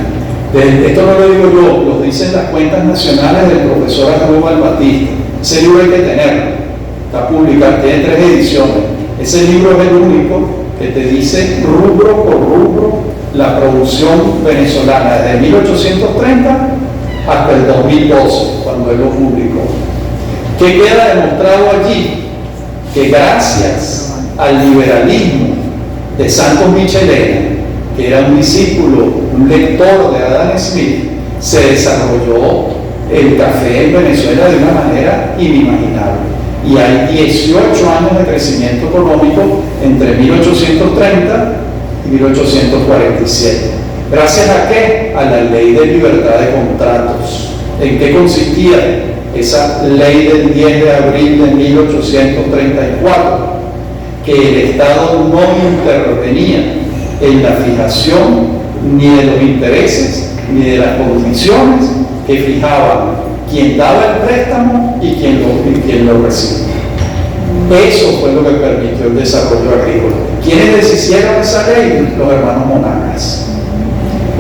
Esto no lo digo yo, lo dicen las cuentas nacionales del profesor Aníbal Batista. Ese libro hay que tenerlo, está publicado, tiene 3 ediciones. Ese libro es el único que te dice rubro por rubro la producción venezolana desde 1830 hasta el 2012, cuando él lo publicó. ¿Qué queda demostrado allí? Que gracias al liberalismo de Santos Michelena, que era un discípulo, un lector de Adam Smith, se desarrolló el café en Venezuela de una manera inimaginable. Y hay 18 años de crecimiento económico entre 1830 y 1847. ¿Gracias a qué? A la ley de libertad de contratos. ¿En qué consistía esa ley del 10 de abril de 1834? Que el Estado no intervenía en la fijación ni de los intereses ni de las condiciones que fijaban quién daba el préstamo y quién lo recibía. Eso fue lo que permitió el desarrollo agrícola. ¿Quiénes deshicieron esa ley? Los hermanos Monagas.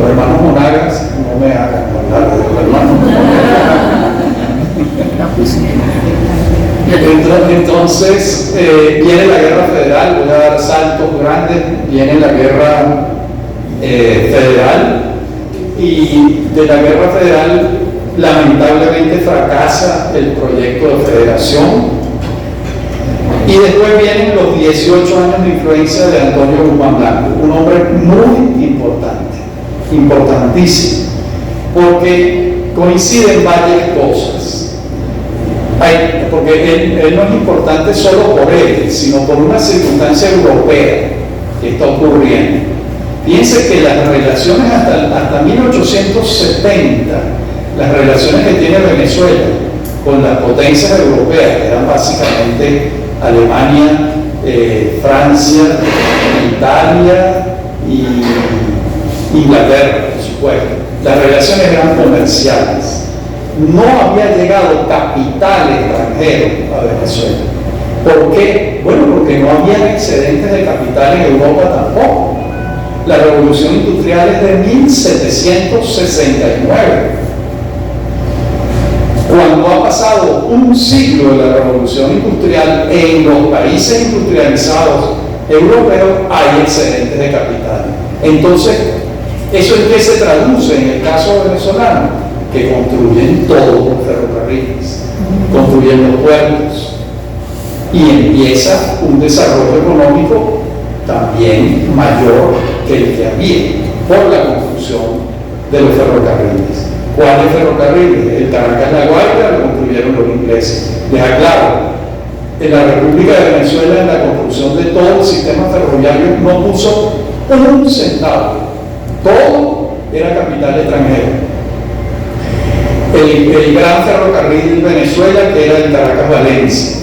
Los hermanos Monagas, no me hagan hablar de los hermanos Monagas. Entonces viene la guerra federal, voy a dar saltos grandes, viene la guerra federal, y de la guerra federal lamentablemente fracasa el proyecto de federación, y después vienen los 18 años de influencia de Antonio Guzmán Blanco, un hombre muy importante, importantísimo, porque coinciden varias cosas. Porque él no es importante solo por él, sino por una circunstancia europea que está ocurriendo. Piense que las relaciones hasta 1870, las relaciones que tiene Venezuela con las potencias europeas, que eran básicamente Alemania, Francia, Italia y Inglaterra, por supuesto, las relaciones eran comerciales. No había llegado capital extranjero a Venezuela. ¿Por qué? Bueno, porque no había excedentes de capital en Europa tampoco. La revolución industrial es de 1769. Cuando ha pasado un siglo de la revolución industrial en los países industrializados europeos, hay excedentes de capital. Entonces, ¿eso en qué se traduce en el caso venezolano? Que construyen todos los ferrocarriles, construyen los puertos, y empieza un desarrollo económico también mayor que el que había por la construcción de los ferrocarriles. ¿Cuáles ferrocarriles? El Caracas-La Guaira lo construyeron los ingleses. Les aclaro, en la República de Venezuela, en la construcción de todo el sistema ferroviario, no puso un centavo, todo era capital extranjero. El gran ferrocarril de Venezuela, que era el Caracas-Valencia,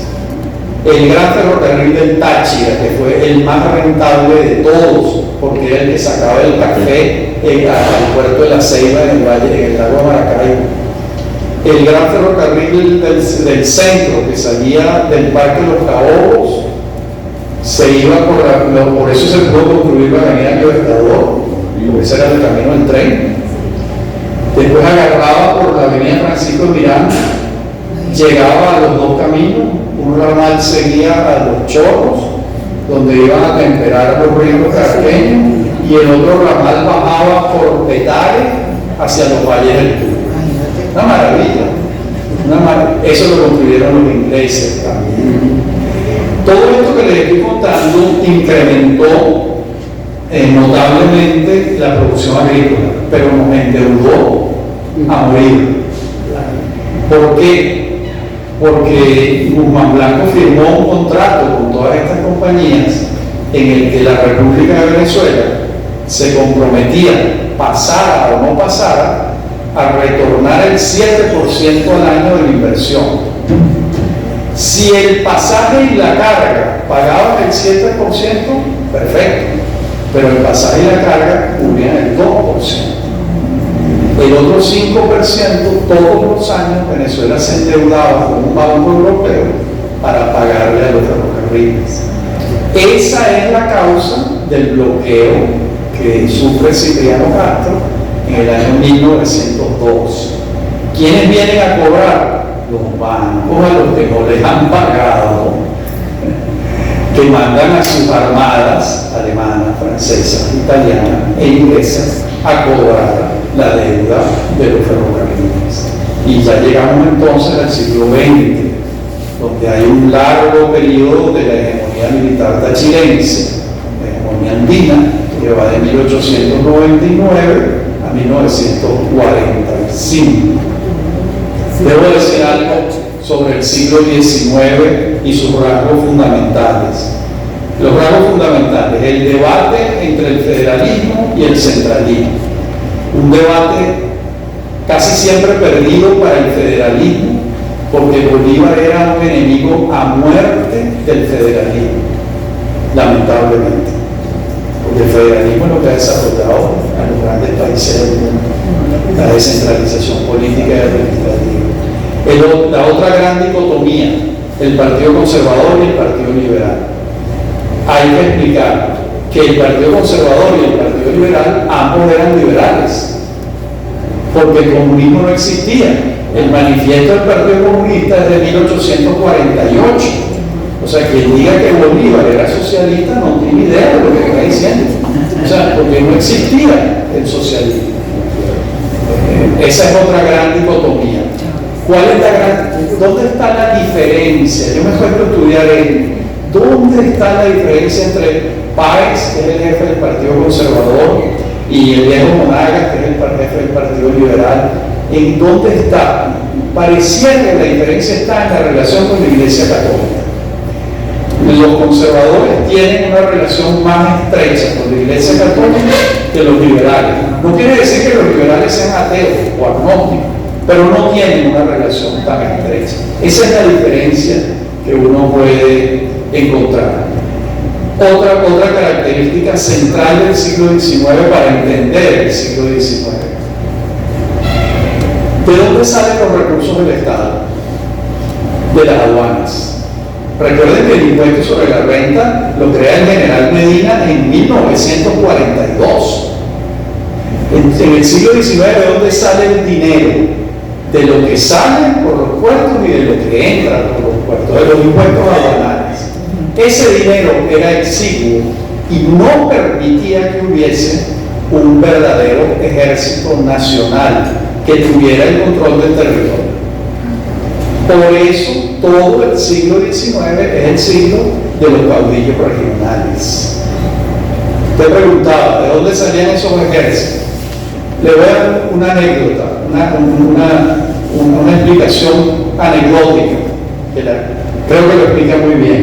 el gran ferrocarril del Táchira, que fue el más rentable de todos, porque era el que sacaba el café al puerto de La Ceiba en el valle, en el lago de Maracaibo. El gran ferrocarril del centro, que salía del Parque de los Caobos, se iba por eso se pudo construir la avenida Libertador, porque ese era el camino del tren. Después agarraba por la avenida Francisco de Miranda, llegaba a los dos caminos, un ramal seguía a Los Chorros, donde iban a temperar los ríos caraqueños, y el otro ramal bajaba por Petare hacia los valles del Tur. Una maravilla, eso lo construyeron los ingleses también. Todo esto que les estoy contando incrementó notablemente la producción agrícola, pero nos endeudó a morir. ¿Por qué? Porque Guzmán Blanco firmó un contrato con todas estas compañías en el que la República de Venezuela se comprometía, pasara o no pasara, a retornar el 7% al año de la inversión. Si el pasaje y la carga pagaban el 7%, perfecto, pero el pasaje y la carga cubrían el 2%. El otro 5%, todos los años Venezuela se endeudaba con un banco europeo para pagarle a los ferrocarriles. Esa es la causa del bloqueo que sufre Cipriano Castro en el año 1902. ¿Quiénes vienen a cobrar? Los bancos a los que no les han pagado, que mandan a sus armadas alemanas, francesas, italianas e inglesas a cobrar la deuda de los ferrocarriles. Y ya llegamos entonces al siglo XX, donde hay un largo periodo de la hegemonía militar tachirense, la hegemonía andina, que va de 1899 a 1945. Debo decir algo sobre el siglo XIX y sus rasgos fundamentales. Los rasgos fundamentales: el debate entre el federalismo y el centralismo. Un debate casi siempre perdido para el federalismo, porque Bolívar era un enemigo a muerte del federalismo, lamentablemente. Porque el federalismo es lo que ha desarrollado a los grandes países del mundo, la descentralización política y administrativa. La otra gran dicotomía, el Partido Conservador y el Partido Liberal. Hay que explicar que el Partido Conservador y el Partido Liberal ambos eran liberales, porque el comunismo no existía. El manifiesto del Partido Comunista es de 1848. O sea, quien diga que Bolívar era socialista no tiene idea de lo que está diciendo. O sea, porque no existía el socialismo. Esa es otra gran dicotomía. ¿Cuál es ¿Dónde está la diferencia? Yo me esfuerzo a estudiar ¿dónde está la diferencia entre Páez, que es el jefe del Partido Conservador, y el viejo Monagas, que es el jefe del Partido Liberal? ¿En dónde está? Parecía que la diferencia está en la relación con la Iglesia Católica. Los conservadores tienen una relación más estrecha con la Iglesia Católica que los liberales. No quiere decir que los liberales sean ateos o agnósticos, pero no tienen una relación tan estrecha. Esa es la diferencia que uno puede encontrar. Otra característica central del siglo XIX para entender el siglo XIX. ¿De dónde salen los recursos del Estado? De las aduanas. Recuerden que el impuesto sobre la renta lo crea el general Medina en 1942. En el siglo XIX, ¿de dónde sale el dinero? De lo que sale por los puertos y de lo que entra por los puertos, de los impuestos aduanales. Ese dinero era exiguo y no permitía que hubiese un verdadero ejército nacional que tuviera el control del territorio. Por eso, todo el siglo XIX es el siglo de los caudillos regionales. Te preguntaba, ¿de dónde salían esos ejércitos? Le voy a dar una anécdota, una explicación anecdótica, que creo que lo explica muy bien.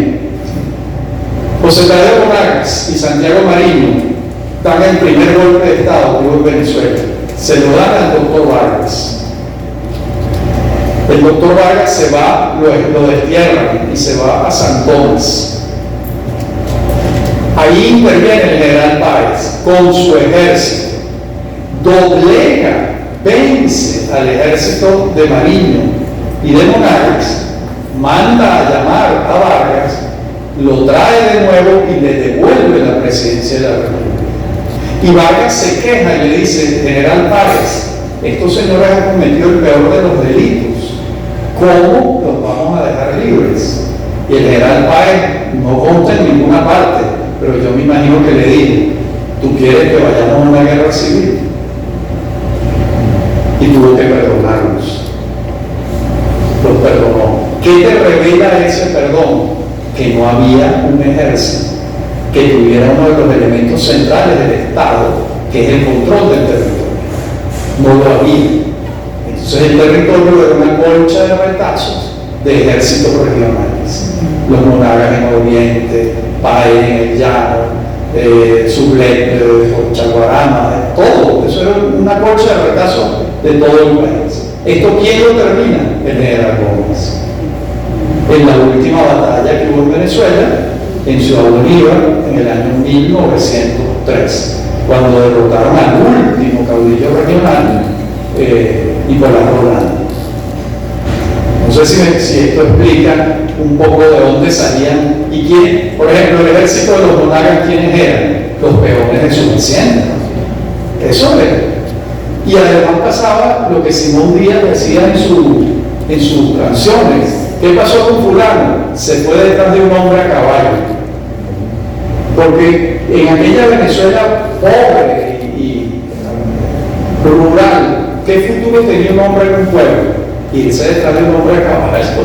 José Tadeo Monagas y Santiago Mariño dan el primer golpe de Estado que hubo en Venezuela. Se lo dan al doctor Vargas. El doctor Vargas se va, lo destierran y se va a San Tomás. Ahí interviene el general Páez con su ejército, doblega, vence al ejército de Mariño y de Monagas, manda a llamar a Vargas, lo trae de nuevo y le devuelve la presidencia de la República. Y Vargas se queja y le dice: general Páez, estos señores han cometido el peor de los delitos, ¿cómo los vamos a dejar libres? Y el general Páez no consta en ninguna parte, pero yo me imagino que le dijo: ¿tú quieres que vayamos a una guerra civil? Y tuvo que perdonarlos. Los perdonó. ¿Qué te revela ese perdón? Que no había un ejército que tuviera uno de los elementos centrales del Estado, que es el control del territorio. No lo había. Entonces el territorio era una colcha de retazos de ejércitos regionales. Los Monagas en Oriente, Páez en el Llano, Sublette, Chaguarama, todo. Eso era una colcha de retazos de todo el país. ¿Esto quién lo termina? El general Gómez. En la última batalla que hubo en Venezuela, en Ciudad Bolívar, en el año 1903, cuando derrotaron al último caudillo regional, Nicolás Rolando. No sé si esto explica un poco de dónde salían y quién. Por ejemplo, el ejército de los Monagas, ¿quiénes eran? Los peones de sus haciendas. Eso era. Y además pasaba lo que Simón Díaz decía en sus canciones. ¿Qué pasó con fulano? Se fue detrás de un hombre a caballo. Porque en aquella Venezuela pobre y rural, ¿qué futuro tenía un hombre en un pueblo? Irse detrás de un hombre a caballo.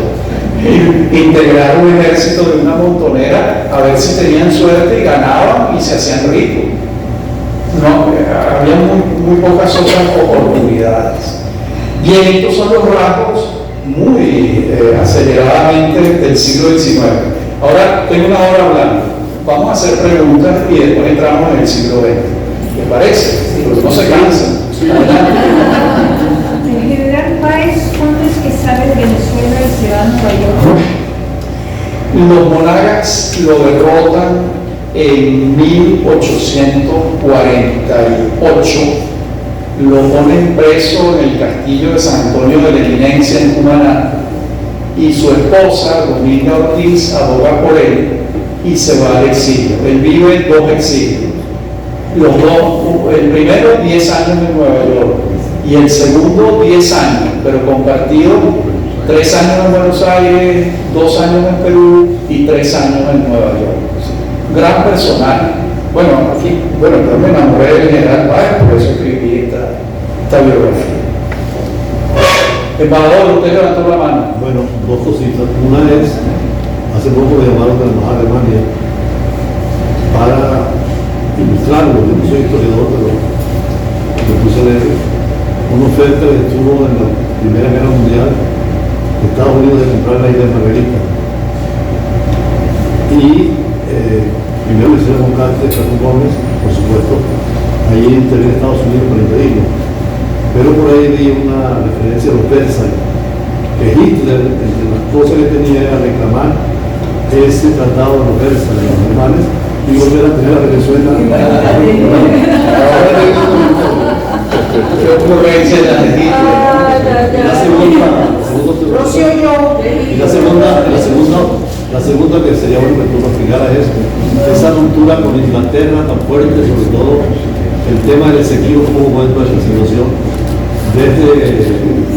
Integrar un ejército de una montonera a ver si tenían suerte y ganaban y se hacían ricos. No, había muy pocas otras oportunidades. Bien, estos son los rasgos muy aceleradamente del siglo XIX. Ahora tengo una hora hablando. Vamos a hacer preguntas y después entramos en el siglo XX. ¿Qué parece? Porque no se cansa. El general Páez, ¿cuándo es que sale de Venezuela y se va a Nueva York? Los Monagas lo derrotan en 1848, lo ponen preso en el castillo de San Antonio de la Eminencia en Cumaná, y su esposa, Dominga Ortiz, aboga por él y se va al exilio. Él vive en 2 exilios. Los dos, el primero 10 años en Nueva York y el segundo 10 años, pero compartido 3 años en Buenos Aires, 2 años en Perú y 3 años en Nueva York. Gran personaje. Bueno, yo me enamoré del general Páez, por eso escribí esta biografía. Embajador, usted levantó la mano. Bueno, 2 cositas. Una es, hace poco me llamaron de la Embajada de Alemania para ilustrarlo. Yo no soy historiador, pero me puse a leer una oferta que estuvo en la Primera Guerra Mundial de Estados Unidos de comprar la isla de Margarita. Y primero le hicieron un cártel de Chaco Gómez, por supuesto, ahí interviene Estados Unidos para impedirlo. Pero por ahí vi una referencia a los persas, que Hitler, entre las cosas que tenía, era reclamar ese tratado de los persas, de los alemanes, y volver a tener a Venezuela. ¿Qué ocurrencia la de Hitler? La segunda que sería bueno que tú lo explicaras es esa ruptura con Inglaterra tan fuerte, sobre todo el tema del Esequibo, cómo fue toda esa situación desde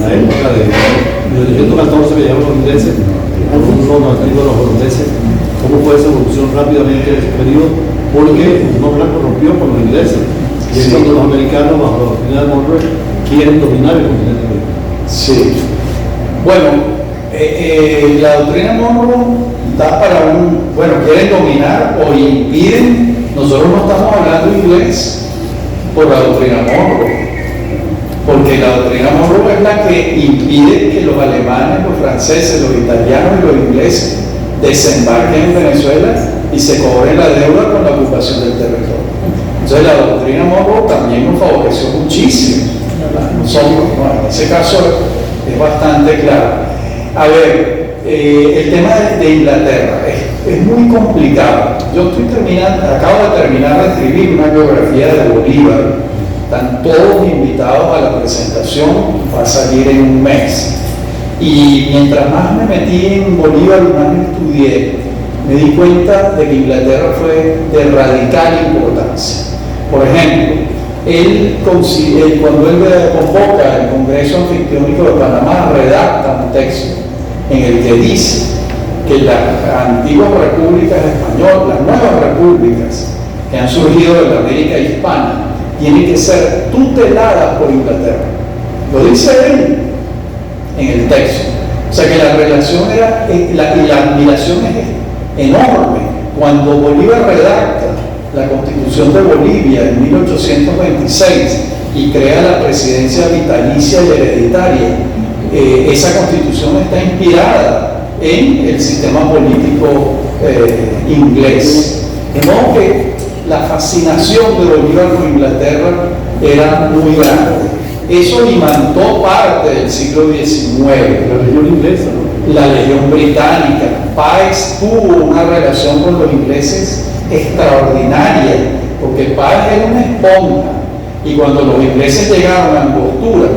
la época de 1814 que llegaron los ingleses, con un trono antiguo de los holandeses, cómo fue esa evolución rápidamente en ese periodo, porque no blanco rompió con los ingleses, y es cuando los americanos, bajo la doctrina de Monroe, quieren dominar el continente americano. Sí. Bueno, la doctrina Monroe da para quieren dominar o impiden. Nosotros no estamos hablando inglés por la doctrina Monroe, porque la doctrina Monroe es la que impide que los alemanes, los franceses, los italianos y los ingleses desembarquen en Venezuela y se cobren la deuda con la ocupación del territorio. Entonces la doctrina Monroe también nos favoreció muchísimo. Nosotros, en ese caso, es bastante claro. A ver, el tema de Inglaterra es muy complicado. Yo acabo de terminar de escribir una biografía de Bolívar. Están todos invitados a la presentación, va a salir en un mes. Y mientras más me metí en Bolívar y más estudié, me di cuenta de que Inglaterra fue de radical importancia. Por ejemplo, cuando él convoca el Congreso Anfictiónico de Panamá, redacta un texto en el que dice que las antiguas repúblicas españolas, las nuevas repúblicas que han surgido de la América hispana, tienen que ser tuteladas por Inglaterra. Lo dice él en el texto. O sea que la relación y la admiración es enorme. Cuando Bolívar redacta la Constitución de Bolivia en 1826 y crea la presidencia vitalicia y hereditaria, esa Constitución está inspirada en el sistema político inglés. De modo que la fascinación de Bolívar con Inglaterra era muy grande. Eso imantó parte del siglo XIX. La región inglesa, ¿no? La Legión Británica. Páez tuvo una relación con los ingleses extraordinaria, porque Páez era una esponja. Y cuando los ingleses llegaron a Angostura,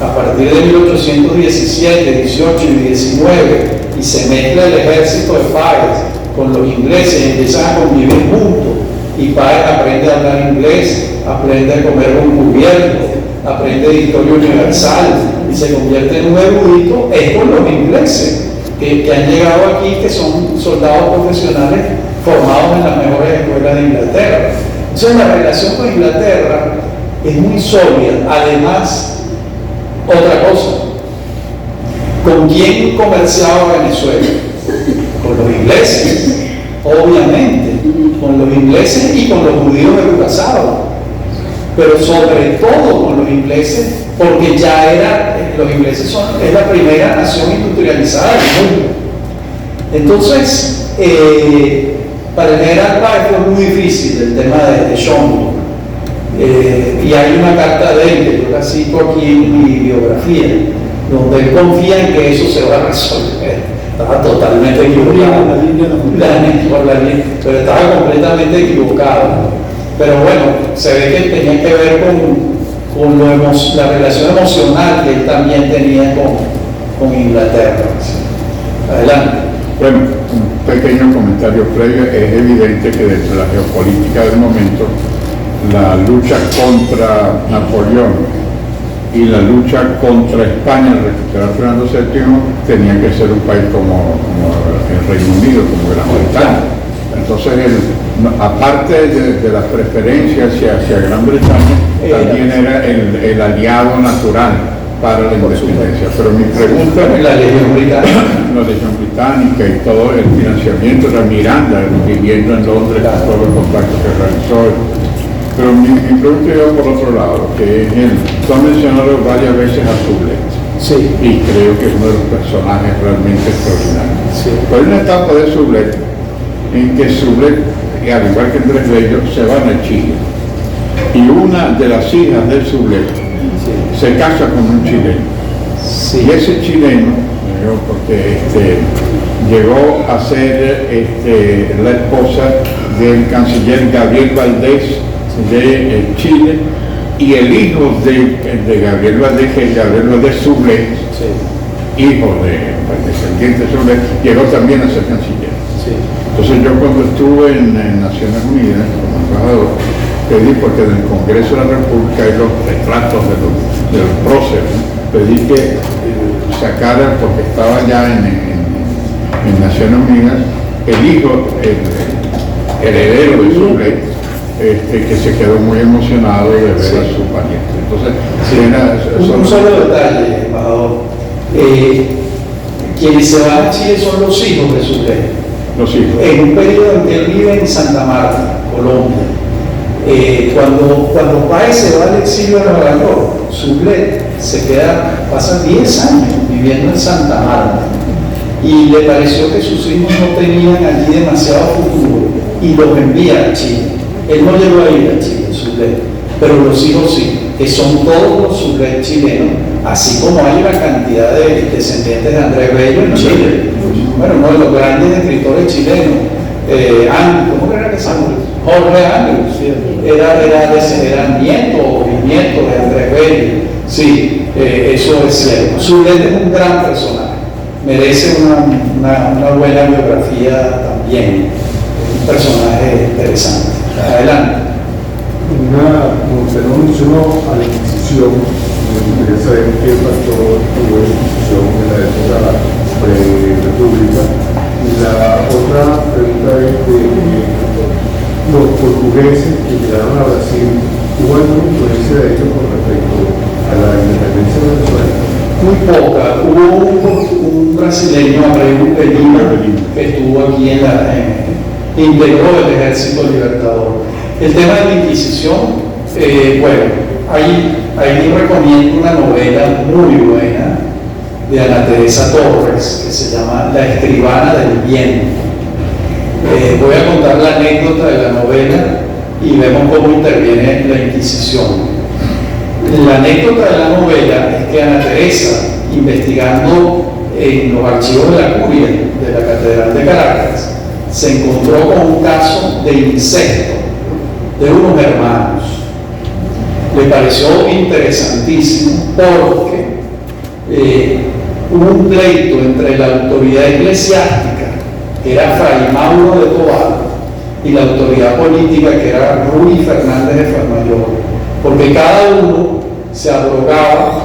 a partir de 1817, 18 y 19, y se mezcla el ejército de Páez con los ingleses y empiezan a convivir juntos, y Páez aprende a hablar inglés, aprende a comer con cubierto, aprende de historia universal y se convierte en un erudito, es con los ingleses que han llegado aquí, que son soldados profesionales formados en las mejores escuelas de Inglaterra. Entonces la relación con Inglaterra es muy sólida. Además, otra cosa, ¿con quién comerciaba Venezuela? Con los ingleses, obviamente, con los ingleses y con los judíos de Curazao, pero sobre todo con los ingleses, porque los ingleses es la primera nación industrializada del mundo. Entonces, para el general Páez fue muy difícil el tema de Schomburg. Y hay una carta de él, que yo la cito aquí en mi biografía, donde él confía en que eso se va a resolver. Estaba totalmente equivocado. Pero estaba completamente equivocado. Pero bueno, se ve que tenía que ver con la relación emocional que él también tenía con Inglaterra. Adelante. Bueno, un pequeño comentario previo. Es evidente que dentro de la geopolítica del momento, la lucha contra Napoleón y la lucha contra España al recuperar Fernando VII tenía que ser un país como el Reino Unido, como Gran Bretaña. Entonces, aparte de las preferencias hacia Gran Bretaña, también era el aliado natural para la independencia. Pero mi pregunta es la Legión Británica. La Legión Británica y todo el financiamiento de Miranda, viviendo en Londres, todos los contactos que realizó. Pero mi pregunta iba por otro lado, que es tú has mencionado varias veces a Sublet. Sí. Y creo que es uno de los personajes realmente extraordinarios. Sí. Pero hay una etapa de Sublet en que Sublet, al igual que Andrés Bello, se van a Chile. Y una de las hijas del Sublet se casa con un chileno. Sí. Y ese chileno, porque llegó a ser la esposa del canciller Gabriel Valdés de Chile, y el hijo de Gabriel Valdés, que es Gabriel Valdés Sublet, hijo descendiente de Sublet, llegó también a ser canciller. Entonces yo, cuando estuve en Naciones Unidas como embajador, pedí, porque en el Congreso de la República hay los retratos de los próceres, pedí que sacaran, porque estaba ya en Naciones Unidas, el hijo, el heredero de Sublet, que se quedó muy emocionado de ver a su pariente. Entonces, un solo detalle, embajador. Quienes se van a Chile son los hijos de Sublet. Los hijos. En un periodo en que él vive en Santa Marta, Colombia. Cuando Páez se va al exilio a Nueva York, Sublet pasa 10 años viviendo en Santa Marta, y le pareció que sus hijos no tenían allí demasiado futuro y los envía a Chile. Él no llegó a ir a Chile, Sublet, pero los hijos sí. que son todos los sublets chilenos, así como hay una cantidad de descendientes de Andrés Bello en Chile. Bueno, uno de los grandes escritores chilenos, ¿cómo era que se llama? Jorge Andrés, era nieto o bisnieto de Andrés Bello. Sí, eso es cierto. Sulet es un gran personaje, merece una buena biografía también, un personaje interesante. Adelante. Como usted no mencionó a la Inquisición, me gustaría saber qué pasó tuvo la Inquisición en la época pre-república. Y la otra pregunta es de los portugueses que llegaron a Brasil, ¿hubo alguna influencia de ellos con respecto a la independencia de Venezuela? Muy poca. Hubo un brasileño, Abreu Pelina, que estuvo aquí integró el Ejército Libertador. El tema de la Inquisición, bueno, ahí recomiendo una novela muy buena de Ana Teresa Torres que se llama La Escribana del Bien. Voy a contar la anécdota de la novela y vemos cómo interviene la Inquisición. La anécdota de la novela es que Ana Teresa, investigando en los archivos de la Curia de la Catedral de Caracas, se encontró con un caso de incesto de unos hermanos. Le pareció interesantísimo porque hubo un pleito entre la autoridad eclesiástica, que era Fray Mauro de Tobar, y la autoridad política, que era Ruy Fernández de Farmayor, porque cada uno se abrogaba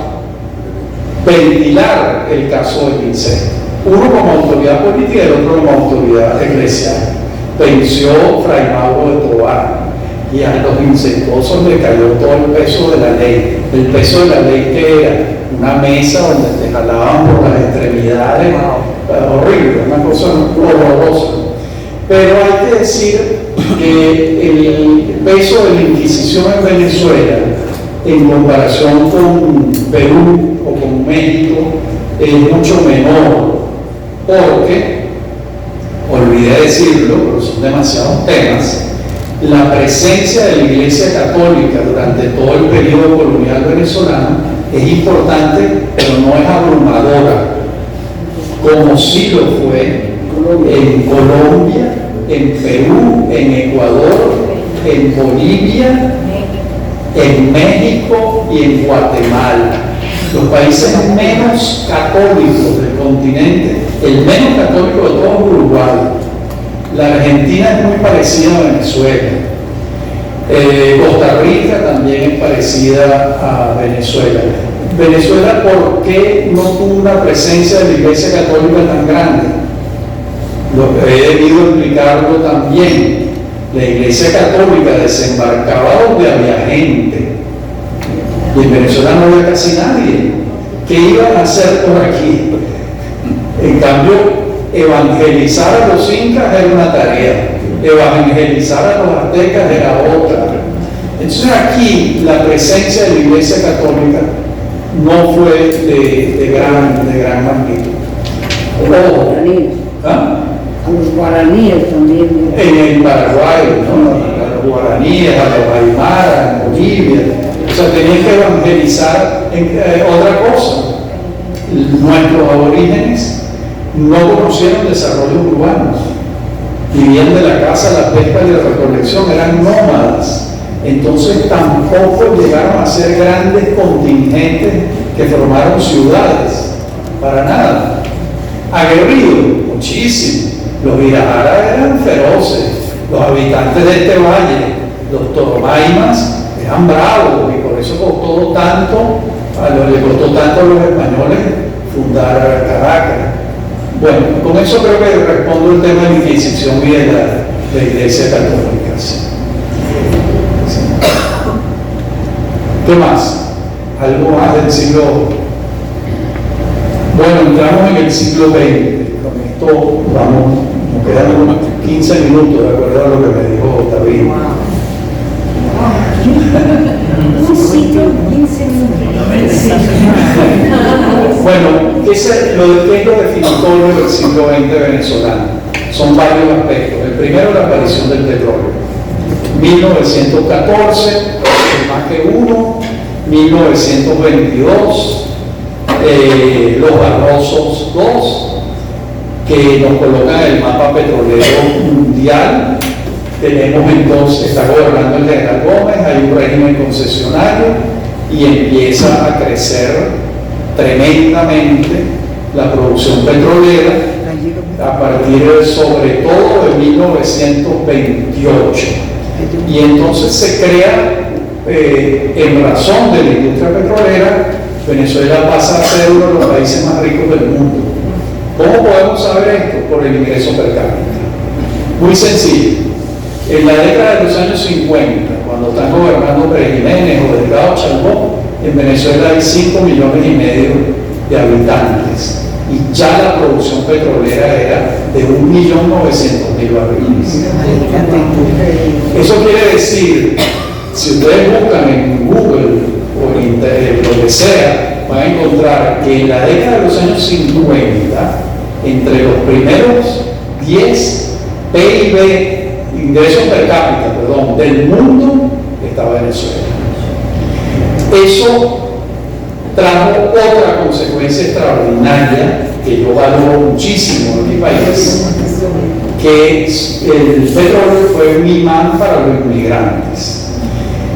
ventilar el caso del incesto. Uno como autoridad política y el otro como autoridad eclesiástica. Venció Fray Mauro de Tobar, y a los incestuosos le cayó todo el peso de la ley. El peso de la ley, que era una mesa donde te jalaban por las extremidades, horrible, una cosa horrorosa. Pero hay que decir que el peso de la Inquisición en Venezuela, en comparación con Perú o con México, es mucho menor, porque, olvidé decirlo, pero son demasiados temas, la presencia de la Iglesia Católica durante todo el periodo colonial venezolano es importante, pero no es abrumadora, como sí lo fue en Colombia, en Perú, en Ecuador, en Bolivia, en México y en Guatemala. Los países menos católicos del continente, el menos católico de todos es Uruguay. La Argentina es muy parecida a Venezuela. Costa Rica también es parecida a Venezuela. Venezuela, ¿por qué no tuvo una presencia de la Iglesia Católica tan grande? Lo he debido explicarlo también. La Iglesia Católica desembarcaba donde había gente. Y en Venezuela no había casi nadie. ¿Qué iban a hacer por aquí? En cambio, evangelizar a los incas era una tarea, evangelizar a los aztecas era otra. Entonces aquí la presencia de la Iglesia Católica no fue de gran magnitud. A los guaraníes también. En el Paraguay, ¿no? A los guaraníes, a los aymaras, en Bolivia. O sea, tenían que evangelizar otra cosa. Nuestros aborígenes no conocieron desarrollos urbanos, vivían de la caza, la pesca y la recolección, eran nómadas. Entonces tampoco llegaron a ser grandes contingentes que formaron ciudades, para nada. Aguerridos, muchísimo. Los Irajaras eran feroces, los habitantes de este valle, los Toromaimas, eran bravos, y por eso le costó tanto a los españoles fundar Caracas. Bueno, con eso creo que respondo el tema de la Inquisición y de la Iglesia Católica. Sí. Sí. ¿Qué más? ¿Algo más del siglo? Bueno, entramos en el siglo XX. Con esto nos quedan unos 15 minutos, de acuerdo a lo que me dijo David. Un siglo, 15 minutos. Bueno, ¿qué es lo definitorio del siglo XX venezolano? Son varios aspectos. El primero, la aparición del petróleo. 1914, más que uno, 1922, los Barrosos II, que nos colocan en el mapa petrolero mundial. Tenemos entonces, está gobernando el general Gómez, hay un régimen concesionario y empieza a crecer tremendamente la producción petrolera a partir sobre todo de 1928. Y entonces se crea, en razón de la industria petrolera, Venezuela pasa a ser uno de los países más ricos del mundo. ¿Cómo podemos saber esto? Por el ingreso per cápita. Muy sencillo. En la década de los años 50, cuando están gobernando Pérez Jiménez o Delgado Chalbó, en Venezuela hay 5,5 millones de habitantes y ya la producción petrolera era de 1.900.000 barriles. Eso quiere decir, si ustedes buscan en Google o en Internet, lo que sea, van a encontrar que en la década de los años 50, entre los primeros 10 PIB, ingresos per cápita, perdón, del mundo, estaba Venezuela. Eso trajo otra consecuencia extraordinaria que yo valoro muchísimo en mi país, que el petróleo fue un imán para los inmigrantes.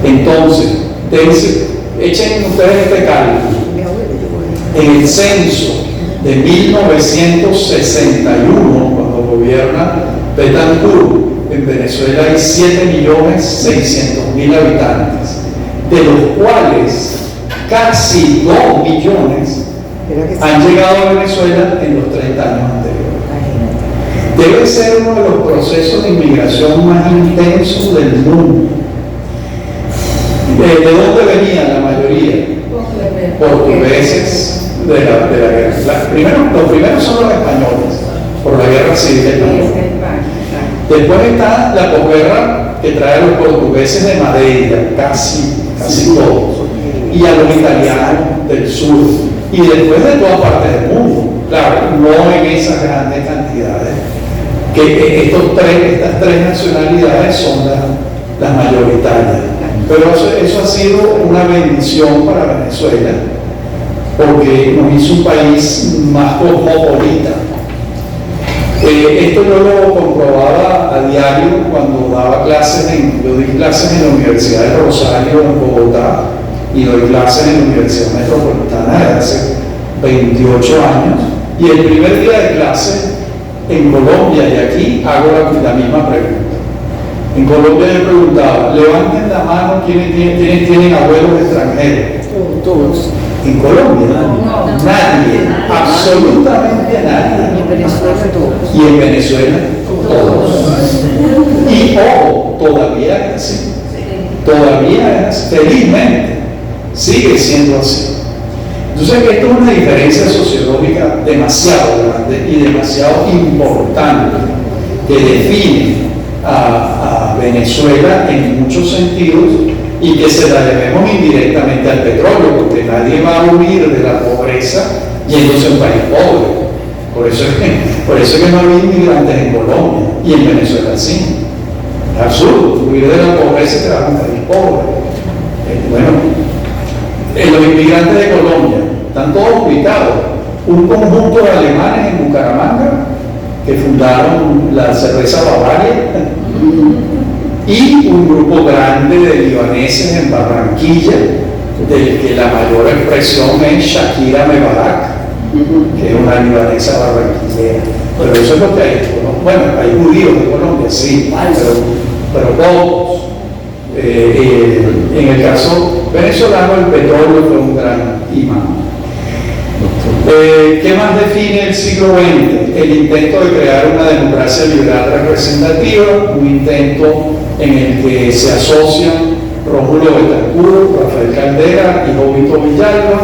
Entonces, echen ustedes este cálculo. En el censo de 1961, cuando gobierna Betancourt, en Venezuela hay 7.600.000 habitantes, de los cuales casi 2 millones han llegado a Venezuela en los 30 años anteriores. Debe ser uno de los procesos de inmigración más intensos del mundo. ¿De dónde venían la mayoría? Portugueses de la guerra. Los primeros son los españoles, por la guerra civil española. Después está la posguerra que trae a los portugueses de Madeira, casi todos, y a los italianos del sur, y después de todas partes del mundo. Claro, no en esas grandes cantidades, que estas tres nacionalidades son las mayoritarias. Pero eso ha sido una bendición para Venezuela, porque nos hizo un país más cosmopolita. Esto yo lo comprobaba a diario cuando daba clases, yo di clases en la Universidad de Rosario en Bogotá y doy clases en la Universidad Metropolitana desde hace 28 años. Y el primer día de clase en Colombia y aquí hago la misma pregunta. En Colombia yo preguntaba, levanten la mano quienes tienen abuelos extranjeros. Todos. En Colombia, nadie, absolutamente nadie. Y en Venezuela todos. Y en Venezuela, todos. Y ojo, todavía es así. Todavía es así. Felizmente, sigue siendo así. Entonces, esto es una diferencia sociológica demasiado grande y demasiado importante que define a Venezuela en muchos sentidos y que se la debemos indirectamente al petróleo, porque nadie va a huir de la pobreza yéndose a un país pobre. Por eso es que no hay inmigrantes en Colombia y en Venezuela sí. Es absurdo, huir de la pobreza y te vas a un país pobre. Bueno, los inmigrantes de Colombia están todos ubicados. Un conjunto de alemanes en Bucaramanga que fundaron la cerveza Bavaria y un grupo grande de libaneses en Barranquilla, del que la mayor expresión es Shakira Mebarak, que es una libanesa barranquillera. Pero eso es lo que hay, ¿no? Bueno, hay judíos de Colombia, sí, pero pocos. En el caso venezolano, el petróleo fue un gran imán. ¿Qué más define el siglo XX? El intento de crear una democracia liberal representativa, un intento en el que se asocian Rómulo Betancourt, Rafael Caldera y Jovito Villalba,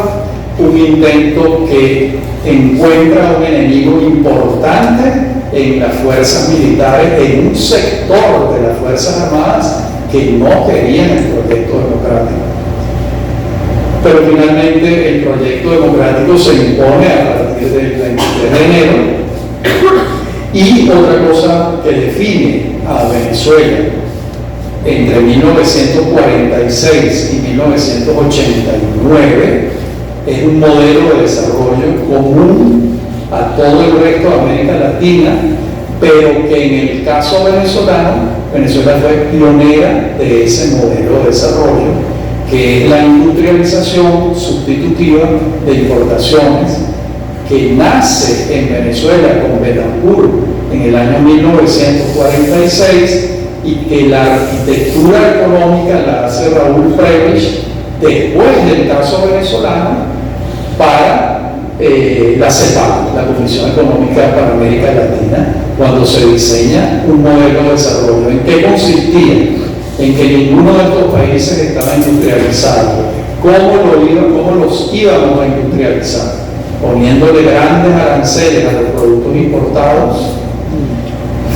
un intento que encuentra un enemigo importante en las fuerzas militares, en un sector de las Fuerzas Armadas que no querían el proyecto democrático. Pero finalmente el proyecto democrático se impone a partir del 23 de enero. Y otra cosa que define a Venezuela entre 1946 y 1989 es un modelo de desarrollo común a todo el resto de América Latina, pero que en el caso venezolano, Venezuela fue pionera de ese modelo de desarrollo, que es la industrialización sustitutiva de importaciones, que nace en Venezuela con Betancourt en el año 1946 y que la arquitectura económica la hace Raúl Prebisch después del caso venezolano para la CEPAL, la Comisión Económica para América Latina, cuando se diseña un modelo de desarrollo. ¿En qué consistía? En que ninguno de estos países estaba industrializado. ¿Cómo los íbamos a industrializar? Poniéndole grandes aranceles a los productos importados,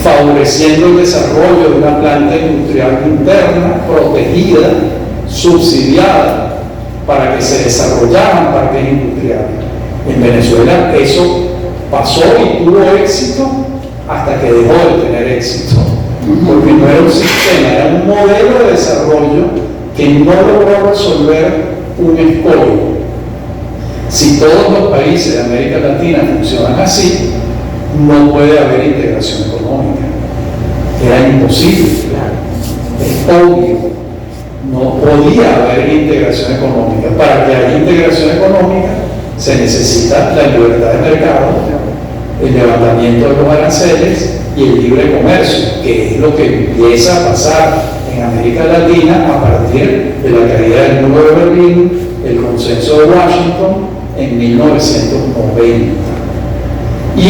favoreciendo el desarrollo de una planta industrial interna, protegida, subsidiada, para que se desarrollaran parques industriales. En Venezuela eso pasó y tuvo éxito hasta que dejó de tener éxito, porque no era un sistema, era un modelo de desarrollo que no logró resolver un escollo. Si todos los países de América Latina funcionan así, no puede haber integración económica. Era imposible, es obvio. No podía haber integración económica. Para que haya integración económica se necesita la libertad de mercado, el levantamiento de los aranceles y el libre comercio, que es lo que empieza a pasar en América Latina a partir de la caída del muro de Berlín, el consenso de Washington en 1990. Y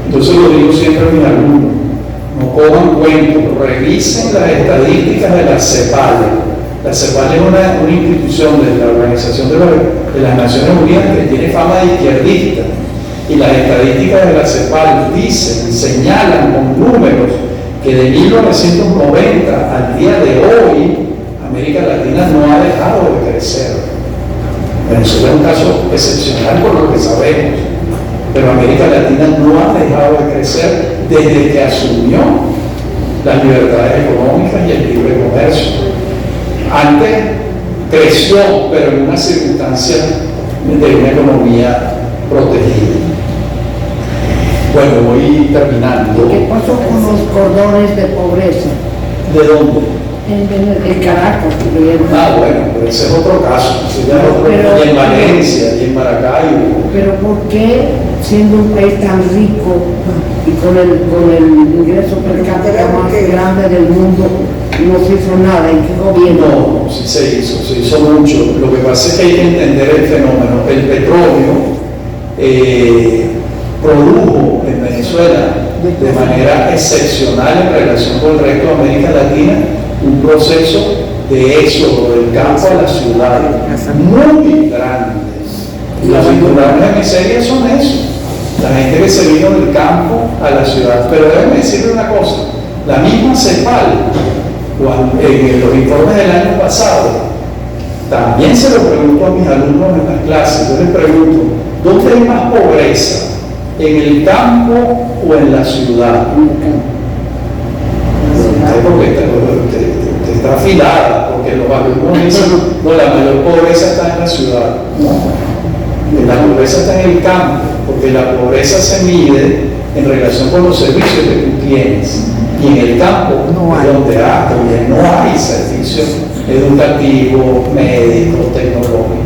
entonces lo digo siempre a mis alumnos: no coman cuentos, revisen las estadísticas de la CEPAL. La CEPAL es una institución de la Organización de las Naciones Unidas que tiene fama de izquierdista, y las estadísticas de la CEPAL señalan con números que de 1990 al día de hoy América Latina no ha dejado de crecer. Venezuela es un caso excepcional por lo que sabemos, pero América Latina no ha dejado de crecer desde que asumió las libertades económicas y el libre comercio. Antes creció, pero en una circunstancia de una economía protegida. Bueno, voy terminando. ¿Qué pasó con los cordones de pobreza? ¿De dónde? En Caracas. Bueno, pero ese es otro caso. Y en Valencia, y en Maracaibo. Pero ¿por qué, siendo un país tan rico y con el ingreso per cápita más grande del mundo, no se hizo nada? ¿En qué gobierno? No, sí se hizo mucho. Lo que pasa es que hay que entender el fenómeno. El petróleo produjo en Venezuela de manera excepcional en relación con el resto de América Latina un proceso de éxodo del campo a la ciudad muy grande. Las titulares de miseria son eso, la gente que se vino del campo a la ciudad. Pero déjenme decirle una cosa: la misma CEPAL, en los informes del año pasado, también se lo pregunto a mis alumnos en las clases. Yo les pregunto: ¿dónde hay más pobreza? ¿En el campo o en la ciudad? Porque está afilada, porque los alumnos dicen: no, la mayor pobreza está en la ciudad. No, la pobreza está en el campo, porque la pobreza se mide en relación con los servicios que tú tienes. Y en el campo no hay servicios educativos, médicos, tecnológicos.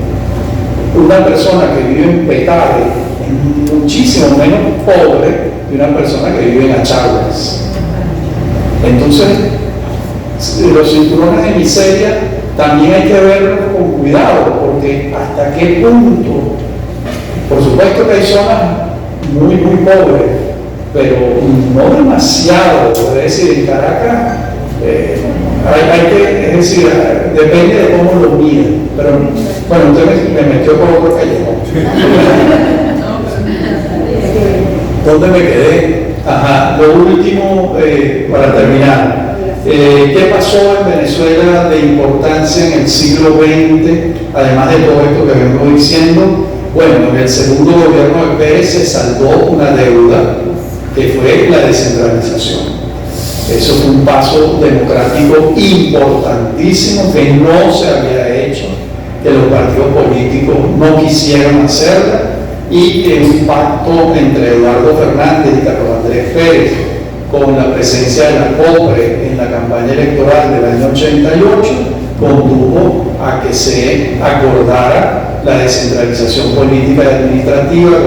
Una persona que vive en Petare es muchísimo menos pobre que una persona que vive en Achaguas. Entonces, los cinturones de miseria también hay que verlos con cuidado, porque hasta qué punto, por supuesto que hay zonas muy pobres, pero no demasiado. Es decir, en Caracas es decir, depende de cómo lo miden. Pero bueno, usted me metió por otro callejón. ¿Dónde me quedé? Lo último, para terminar. ¿Qué pasó en Venezuela de importancia en el siglo XX, además de todo esto que vengo diciendo? Bueno, en el segundo gobierno de Pérez se saldó una deuda que fue la descentralización. Eso fue un paso democrático importantísimo que no se había hecho, que los partidos políticos no quisieron hacerla, y que un pacto entre Eduardo Fernández y Carlos Andrés Pérez, con la presencia de la COPRE en la campaña electoral del año 88, condujo a que se acordara la descentralización política y administrativa,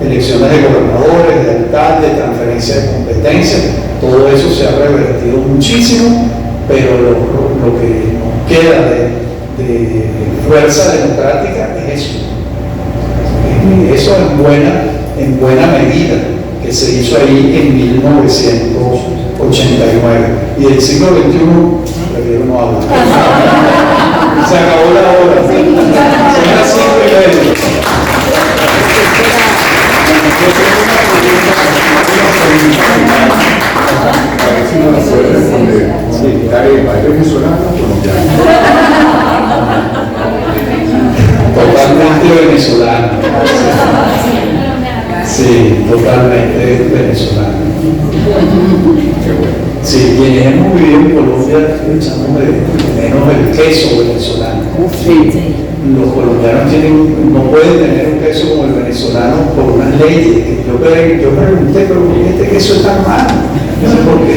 elecciones de gobernadores, de alcaldes, transferencia de competencias. Todo eso se ha revertido muchísimo, pero lo que nos queda de fuerza democrática es eso. Y eso en buena medida, que se hizo ahí en 1989. Y del siglo XXI, prefiero no hablar. Se acabó la hora. Son las 5:30. A ver si no nos puede responder. Sí, Arepa, ¿es venezolana o colombiana? Totalmente venezolana. Sí, totalmente venezolana. Sí, quienes hemos vivido en Colombia echamos menos el queso venezolano. Los colombianos no pueden tener un queso como el venezolano por unas leyes. Yo pregunté, pero ¿por qué este queso es tan malo? No sé por qué.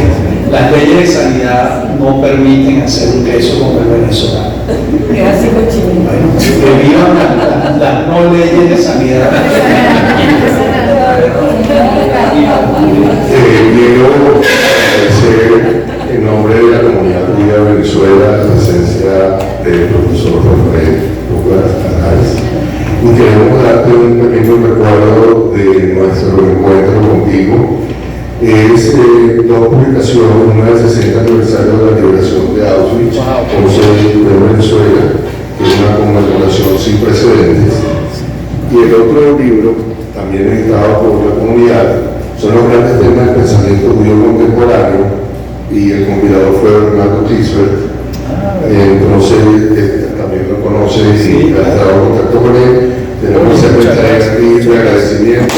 Las leyes de sanidad no permiten hacer un queso como el venezolano. Bueno, que vivan las no leyes de sanidad. Quiero agradecer en nombre de la comunidad judía de Venezuela la presencia del profesor Rafael Arraiz, y queremos darte un pequeño recuerdo de nuestro encuentro contigo. Es dos publicaciones, una del 60 aniversario de la liberación de Auschwitz, de Venezuela, que es una conmemoración sin precedentes, y el otro libro, también editado por la comunidad, son los grandes temas del pensamiento judío contemporáneo, y el convidado fue Bernardo Tisbert. Entonces, también lo conoce y ha estado en contacto con él. Tenemos que hacer de agradecimiento.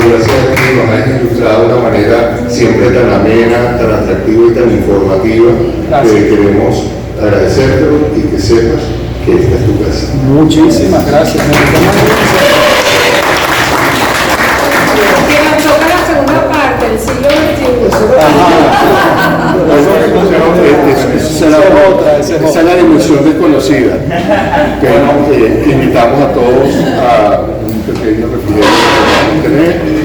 Gracias a ti, nos has ilustrado de una manera siempre tan amena, tan atractiva y tan informativa. Queremos agradecértelo y que sepas que esta es tu casa. Muchísimas gracias. Esa es la dimensión desconocida que invitamos a todos a un pequeño refrigerio que vamos a tener.